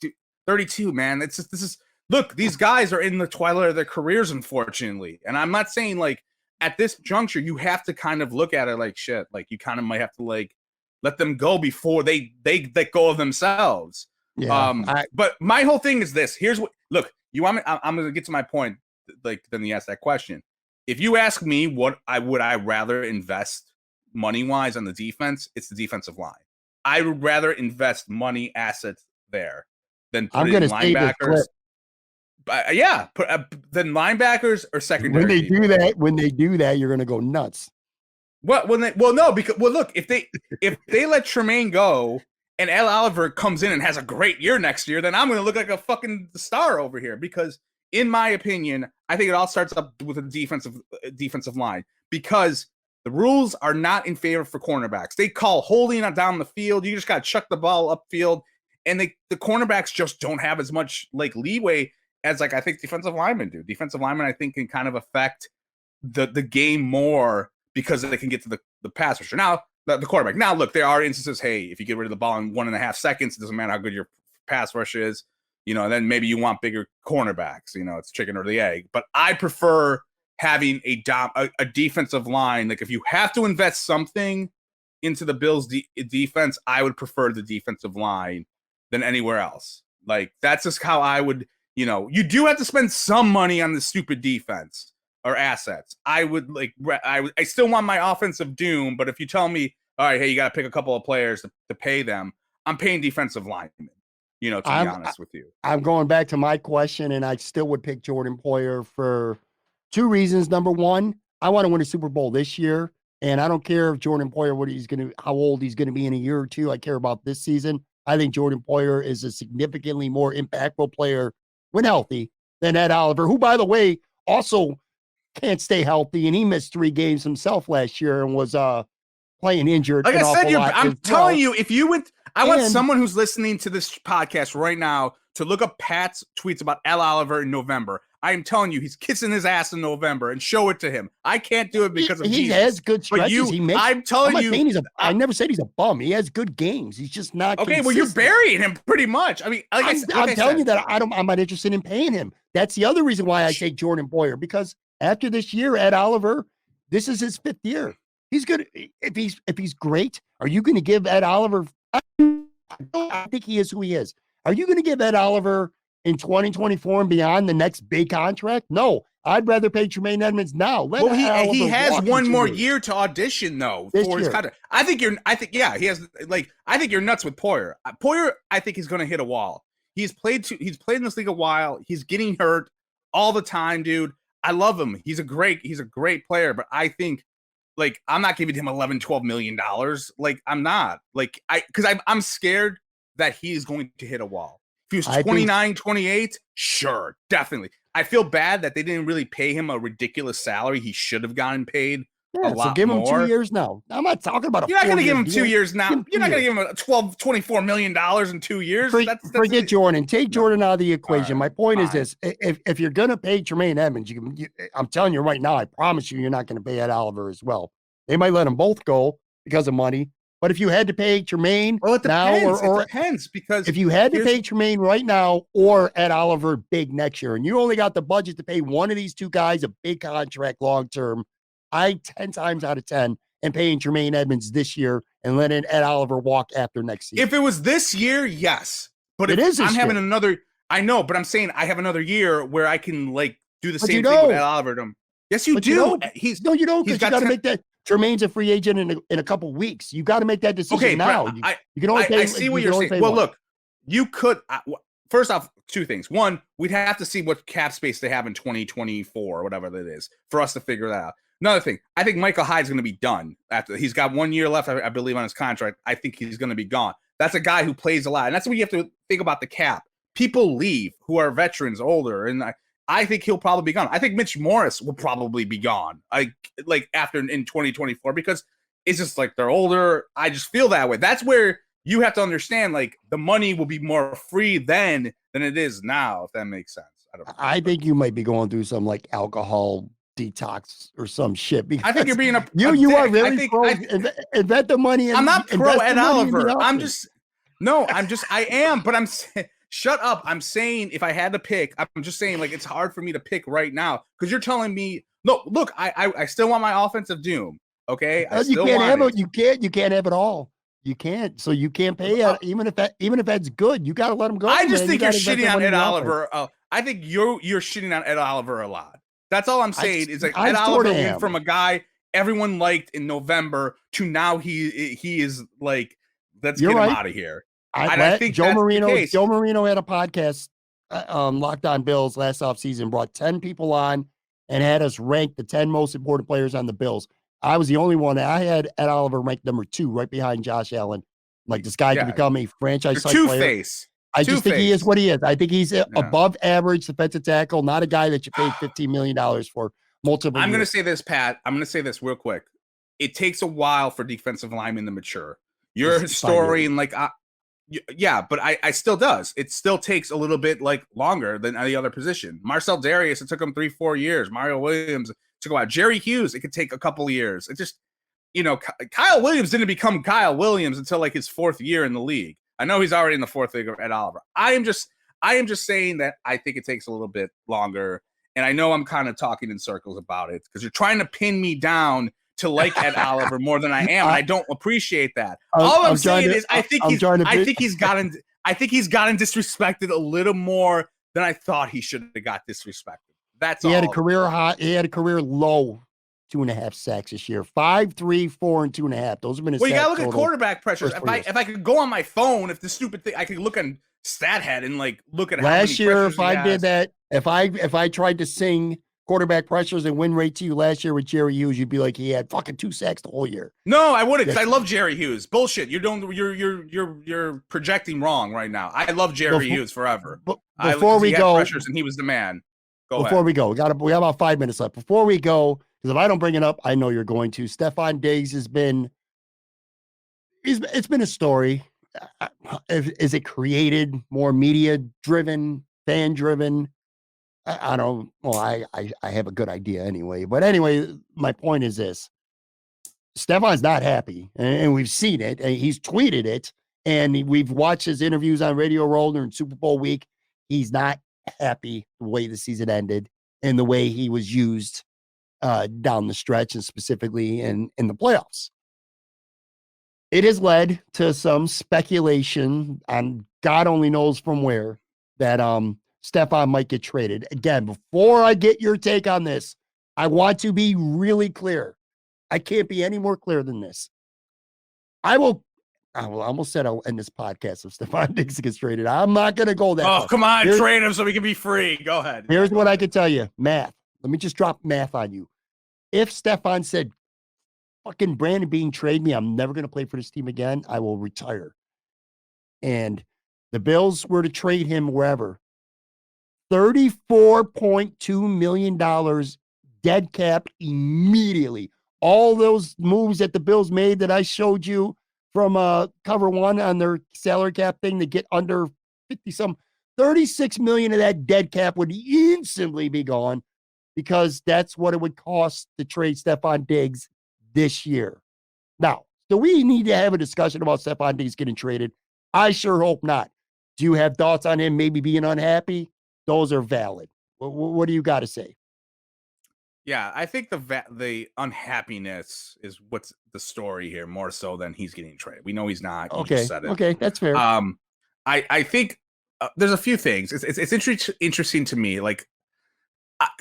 32, man. It's just, this is look. These guys are in the twilight of their careers, unfortunately. And I'm not saying like at this juncture you have to kind of look at it like shit. Like you kind of might have to like let them go before they let go of themselves. Yeah. But my whole thing is this. Here's what. Look, you want me? I'm going to get to my point. Like then you ask that question. If you ask me what I rather invest money-wise on the defense, it's the defensive line. I would rather invest money assets there than put in linebackers. Than linebackers or secondary. When they do that, you're going to go nuts. What when they look, if they let Tremaine go and Ed Oliver comes in and has a great year next year, then I'm going to look like a fucking star over here because in my opinion, I think it all starts up with a defensive line because the rules are not in favor for cornerbacks. They call holding down the field. You just got to chuck the ball upfield, and the cornerbacks just don't have as much like leeway as like I think defensive linemen do. Defensive linemen I think can kind of affect the game more because they can get to the pass rusher. Now the quarterback. Now look, there are instances. Hey, if you get rid of the ball in 1.5 seconds, it doesn't matter how good your pass rush is. You know, and then maybe you want bigger cornerbacks. You know, it's chicken or the egg. But I prefer having a defensive line. Like if you have to invest something into the Bills' defense, I would prefer the defensive line than anywhere else. Like that's just how I would. You know, you do have to spend some money on the stupid defense or assets. I would like. I still want my offensive doom, but if you tell me, all right, hey, you got to pick a couple of players to pay them, I'm paying defensive linemen. You know, to be honest with you. I'm going back to my question, and I still would pick Jordan Poyer for 2 reasons. Number one, I want to win a Super Bowl this year, and I don't care if Jordan Poyer, how old he's going to be in a year or two. I care about this season. I think Jordan Poyer is a significantly more impactful player when healthy than Ed Oliver, who, by the way, also can't stay healthy, and he missed 3 games himself last year and was playing injured. Like I said, I'm telling you, if you went. I want someone who's listening to this podcast right now to look up Pat's tweets about Ed Oliver in November. I am telling you, he's kissing his ass in November and show it to him. I can't do it because of he has good stretches. I'm telling you, I never said he's a bum. He has good games. He's just not okay. consistent. Well, you're burying him pretty much. I mean, I'm telling you that I'm not interested in paying him. That's the other reason why I take Jordan Poyer, because after this year, Ed Oliver, this is his 5th year. He's good. If he's great, are you going to give Ed Oliver? I think he is who he is. Are you going to give Ed Oliver in 2024 and beyond the next big contract? No, I'd rather pay Tremaine Edmunds now. He has 1 more year to audition though for his contract. I think he has like I think you're nuts with Poyer. Poyer, I think he's going to hit a wall. He's played in this league a while. He's getting hurt all the time, dude. I love him. He's a great player, but I think like I'm not giving him $11-12 million. Like I'm not because I'm scared that he is going to hit a wall. If he was I think- 29, 28, sure, definitely. I feel bad that they didn't really pay him a ridiculous salary. He should have gotten paid a lot so give him more. 2 years now. I'm not talking about a You're not going to give him deal. 2 years now. You're not going to give him a $24 million in 2 years. Forget Jordan. Take Jordan out of the equation. Right, My point is this. If you're going to pay Tremaine Edmunds, I'm telling you right now, I promise you're not going to pay Ed Oliver as well. They might let them both go because of money. But if you had to pay Tremaine it now, it depends, because if you had to pay Tremaine right now or Ed Oliver big next year, and you only got the budget to pay one of these two guys a big contract long term, 10 times out of 10 and paying Tremaine Edmunds this year and letting Ed Oliver walk after next season. If it was this year, yes. But I'm having another, I know, but I'm saying I have another year where I can do the same thing with Ed Oliver. Yes, you do. You don't, because you got to make that. Tremaine's a free agent in a couple weeks. You got to make that decision now. You can only pay. I see what you're saying. Well, look, you could. First off, two things. One, we'd have to see what cap space they have in 2024 or whatever that is for us to figure that out. Another thing, I think Michael Hyde's going to be done after he's got 1 year left, I believe, on his contract. I think he's going to be gone. That's a guy who plays a lot, and that's what you have to think about the cap. People leave who are veterans, older, and I think he'll probably be gone. I think Mitch Morris will probably be gone, after in 2024, because it's just they're older. I just feel that way. That's where you have to understand, the money will be more free then than it is now, if that makes sense. I think you might be going through some alcohol detox or some shit. Because I think you're being you are really pro invent the money. I'm not pro Ed Oliver. I am, but I'm saying. Shut up. I'm saying if I had to pick, I'm just saying it's hard for me to pick right now because you're telling me, no, look, I still want my offensive doom. Okay. You can't have it. You can't have it all. You can't. So you can't pay it. Even if that's good, you got to let him go. I just think you're shitting on Ed Oliver. I think you're shitting on Ed Oliver a lot. That's all I'm saying. Ed Oliver went from a guy everyone liked in November to now he is let's get him out of here. I think Joe Marino had a podcast, Locked On Bills last offseason, brought 10 people on and had us rank the 10 most important players on the Bills. I was the only one. I had Ed Oliver ranked number 2, right behind Josh Allen. This guy can become a franchise type player. Two-face. I just think he is what he is. I think he's above average defensive tackle, not a guy that you paid $15 million for multiple I'm going to say this, Pat. I'm going to say this real quick. It takes a while for defensive linemen to mature. You're a historian, yeah, but I still does. It still takes a little bit longer than any other position. Marcel Darius, it took him 3-4 years. Mario Williams, it took a while. Jerry Hughes, it could take a couple of years. It just, Kyle Williams didn't become Kyle Williams until his 4th year in the league. I know he's already in the 4th league of Ed Oliver. I am just saying that I think it takes a little bit longer. And I know I'm kind of talking in circles about it because you're trying to pin me down to Ed Oliver more than I am. And I don't appreciate that. All I'm saying is I think he's gotten disrespected a little more than I thought he should have got disrespected. That's all. He had a career high. He had a career low 2.5 sacks this year. 5, 3, 4, and 2.5. Those have been his Well, you gotta look at quarterback pressures. If I could go on my phone, if the stupid thing, I could look on StatHead and look at last year. If I did that, if I tried to sing quarterback pressures and win rate to you last year with Jerry Hughes, you'd be like, he had fucking 2 sacks the whole year. No, I wouldn't, because I love Jerry Hughes. Bullshit. You're projecting wrong right now. I love Jerry Hughes forever. Before we go, pressures and he was the man. Before we go, we got about 5 minutes left. Before we go, because if I don't bring it up, I know you're going to. Stefon Diggs it's been a story. Is it created more media driven, fan driven? I don't. Well, I have a good idea anyway. But anyway, my point is this: Stefan's not happy, and we've seen it. And he's tweeted it, and we've watched his interviews on Radio Roll during Super Bowl week. He's not happy the way the season ended and the way he was used down the stretch, and specifically in the playoffs. It has led to some speculation, and God only knows from where, that Stefon might get traded. Again, before I get your take on this, I want to be really clear. I can't be any more clear than this. I almost said I'll end this podcast if Stefon Diggs gets traded. I'm not going to go that far. Come on, trade him so we can be free. Go ahead. Here's what I can tell you. Math. Let me just drop math on you. If Stefon said, fucking Brandon Beane, trade me, I'm never going to play for this team again, I will retire. and the Bills were to trade him wherever, $34.2 million dead cap immediately. All those moves that the Bills made that I showed you from cover one on their salary cap thing to get under 50 some, 36 million of that dead cap would instantly be gone, because that's what it would cost to trade Stephon Diggs this year. Now, do we need to have a discussion about Stephon Diggs getting traded? I sure hope not. Do you have thoughts on him maybe being unhappy? Those are valid. What do you got to say? Yeah, I think the unhappiness is what's the story here, more so than he's getting traded. We know he's not. You just said it. Okay, that's fair. I think there's a few things. It's interesting to me. Like,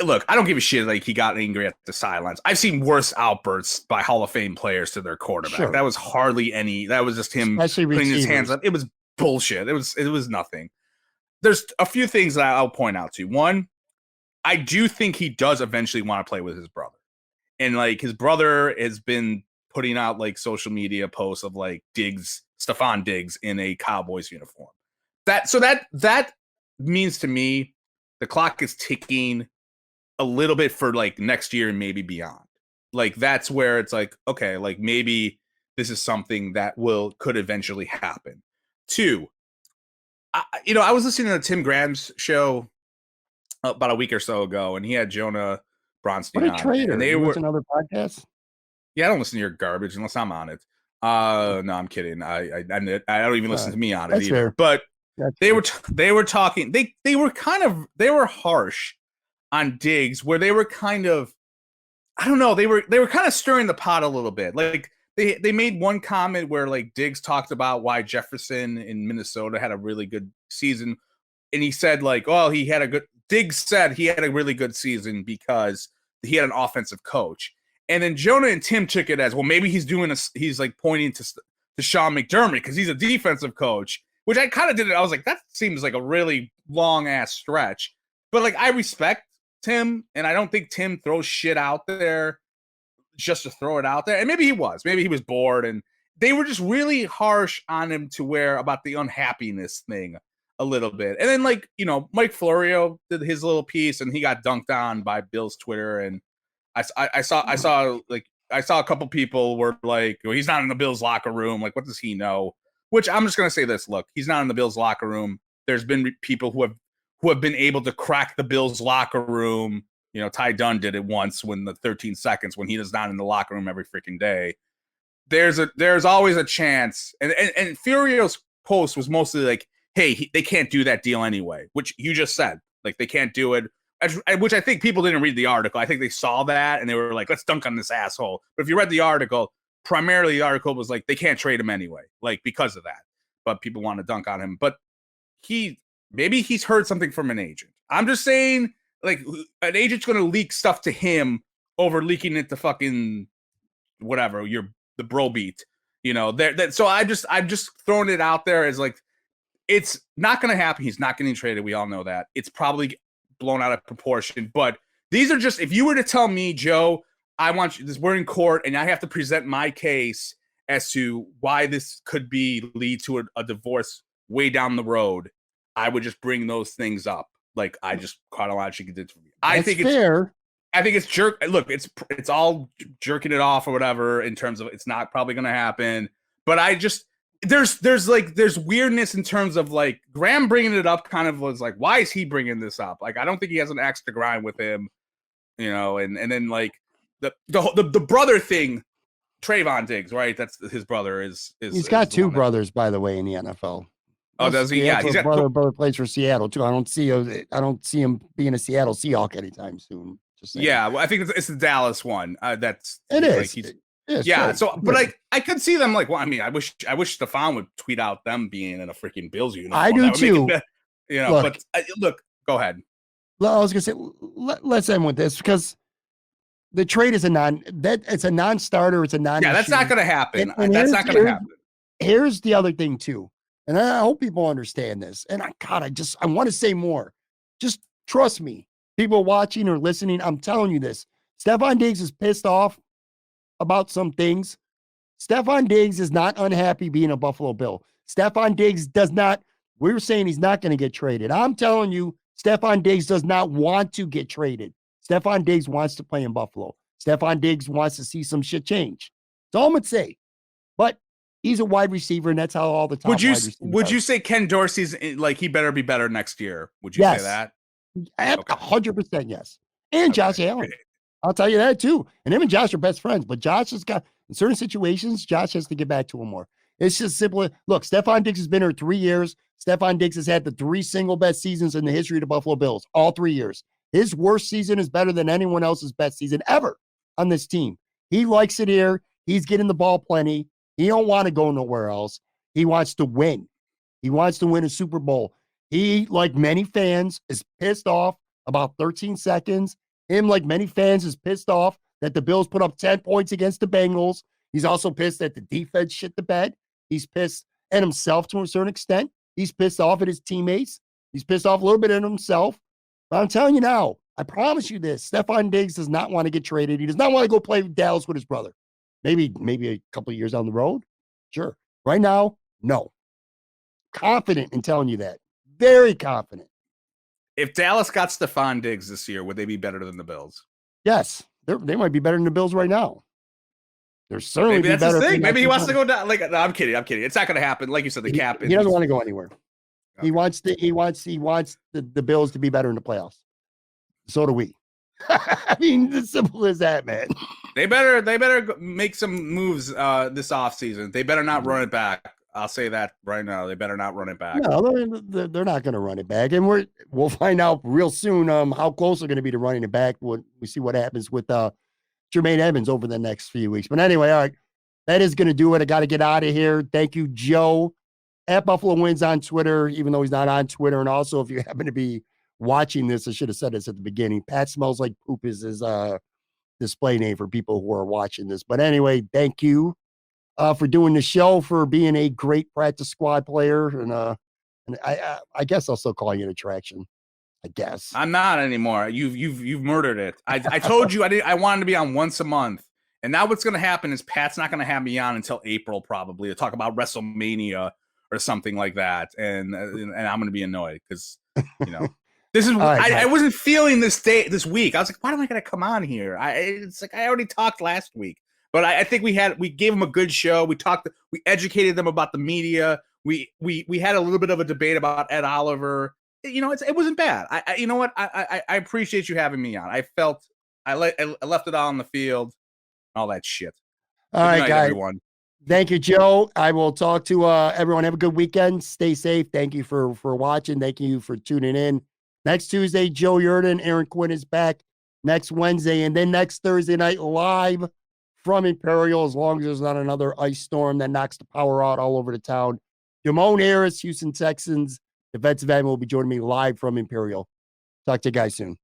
look, I don't give a shit. Like, he got angry at the sidelines. I've seen worse outbursts by Hall of Fame players to their quarterback. Sure. That was hardly any. That was just him putting his hands up. It was bullshit. It was nothing. There's a few things that I'll point out to you. One, I do think he does eventually want to play with his brother. And like, his brother has been putting out like social media posts of like Stephon Diggs in a Cowboys uniform. That means to me the clock is ticking a little bit for like next year and maybe beyond. Like, that's where it's like, okay, like maybe this is something that could eventually happen. Two, I was listening to Tim Graham's show about a week or so ago, and he had Jonah Bronstein what a on. traitor. And they were another podcast. Yeah, I don't listen to your garbage unless I'm on it. No, I'm kidding. I don't even listen to me on it either. Fair. But they were talking. They were harsh on Diggs, where they were kind of, I don't know, they were kind of stirring the pot a little bit. Like, they made one comment where like Diggs talked about why Jefferson in Minnesota had a really good season, and he said like, well, Diggs said he had a really good season because he had an offensive coach. And then Jonah and Tim took it as, well, maybe he's like pointing to Sean McDermott because he's a defensive coach, which I kind of did it. I was like, that seems like a really long ass stretch. But like, I respect Tim, and I don't think Tim throws shit out there just to throw it out there. And maybe he was bored, and they were just really harsh on him about the unhappiness thing a little bit. And then like, Mike Florio did his little piece, and he got dunked on by Bill's Twitter. And I saw a couple people were like, well, he's not in the Bills locker room. Like, what does he know? Which I'm just going to say this, look, he's not in the Bills locker room. There's been people who have been able to crack the Bills locker room. Ty Dunn did it once when the 13 seconds when he is not in the locker room every freaking day. There's always a chance. And Furio's post was mostly like, hey, they can't do that deal anyway, which you just said. Like, they can't do it, which I think people didn't read the article. I think they saw that and they were like, let's dunk on this asshole. But if you read the article, primarily the article was like, they can't trade him anyway, like, because of that. But people want to dunk on him. But maybe he's heard something from an agent. I'm just saying, like, an agent's going to leak stuff to him over leaking it to fucking whatever, the bro beat, so I'm just throwing it out there as like, it's not going to happen. He's not getting traded. We all know that. It's probably blown out of proportion, but these are just, if you were to tell me, Joe, I want you, we're in court and I have to present my case as to why this could lead to a divorce way down the road, I would just bring those things up. Like, I just chronologically did for me. I think it's fair. I think it's look, it's all jerking it off or whatever in terms of it's not probably going to happen. But I just, there's weirdness in terms of like Graham bringing it up kind of was like, why is he bringing this up? Like, I don't think he has an axe to grind with him, and then like the brother thing, Trayvon Diggs, right? That's his brother he's got two brothers, by the way, in the NFL. Oh, does he? Yeah, he's got brother plays for Seattle too. I don't see him being a Seattle Seahawk anytime soon. Yeah, well, I think it's the Dallas one. That's it is. Like, yeah. So, but like, I could see them like. Well, I mean, I wish Stephon would tweet out them being in a freaking Bills uniform. I do too. Look, but look, go ahead. Well, I was gonna say, let's end with this because the trade is a non-starter. It's a non. Yeah, that's not gonna happen. That's not gonna happen. Here's the other thing too, and I hope people understand this. And I want to say more. Just trust me. People watching or listening, I'm telling you this. Stephon Diggs is pissed off about some things. Stephon Diggs is not unhappy being a Buffalo Bill. Stephon Diggs does not, we were saying he's not going to get traded. I'm telling you, Stephon Diggs does not want to get traded. Stephon Diggs wants to play in Buffalo. Stephon Diggs wants to see some shit change. That's all I'm going to say. But he's a wide receiver, and that's how all the top Would wide receivers Would are. you say Ken Dorsey's like he better be better next year? Would you Yes. say that? 100% yes. And Josh Allen. I'll tell you that too. And him and Josh are best friends, but Josh has got, in certain situations, Josh has to get back to him more. It's just simple. Look, Stephon Diggs has been here 3 years. Stephon Diggs has had the 3 single best seasons in the history of the Buffalo Bills, all 3 years. His worst season is better than anyone else's best season ever on this team. He likes it here. He's getting the ball plenty. He don't want to go nowhere else. He wants to win. He wants to win a Super Bowl. He, like many fans, is pissed off about 13 seconds. Him, like many fans, is pissed off that the Bills put up 10 points against the Bengals. He's also pissed that the defense shit the bed. He's pissed at himself to a certain extent. He's pissed off at his teammates. He's pissed off a little bit at himself. But I'm telling you now, I promise you this, Stephon Diggs does not want to get traded. He does not want to go play Dallas with his brother. Maybe a couple of years down the road. Sure. Right now, no. Confident in telling you that. Very confident. If Dallas got Stephon Diggs this year, would they be better than the Bills? Yes. They might be better than the Bills right now. They're certainly maybe that's better. His thing. Maybe he wants to go down. Like, no, I'm kidding. It's not going to happen. Like you said, the cap. He doesn't want to go anywhere. Okay. He wants the Bills to be better in the playoffs. So do we. I mean, as simple as that, man. They better make some moves this offseason. They better not run it back. I'll say that right now. They better not run it back. No, they're not going to run it back, and we'll find out real soon how close they're going to be to running it back when we see what happens with Tremaine Edmunds over the next few weeks. But anyway, all right, that is going to do it. I got to get out of here. Thank you, Joe, at Buffalo Wins on Twitter, even though he's not on Twitter. And also, if you happen to be watching this, I should have said this at the beginning. Pat Smells Like Poop is his display name for people who are watching this. But anyway, thank you for doing the show, for being a great practice squad player. And I guess I'll still call you an attraction. I guess I'm not anymore. You've murdered it. I told you I wanted to be on once a month, and now what's going to happen is Pat's not going to have me on until April probably to talk about WrestleMania or something like that, and I'm going to be annoyed because this is I wasn't feeling this week. I was like, why am I going to come on here? It's like I already talked last week, but I think we gave them a good show. We educated them about the media. We had a little bit of a debate about Ed Oliver. It wasn't bad. I appreciate you having me on. I felt I left it all on the field, all that shit. All right, guys. Everyone. Thank you, Joe. I will talk to everyone. Have a good weekend. Stay safe. Thank you for watching. Thank you for tuning in. Next Tuesday, Joe Yurden, Aaron Quinn is back next Wednesday, and then next Thursday night live from Imperial, as long as there's not another ice storm that knocks the power out all over the town. Damone Harris, Houston Texans defensive end, will be joining me live from Imperial. Talk to you guys soon.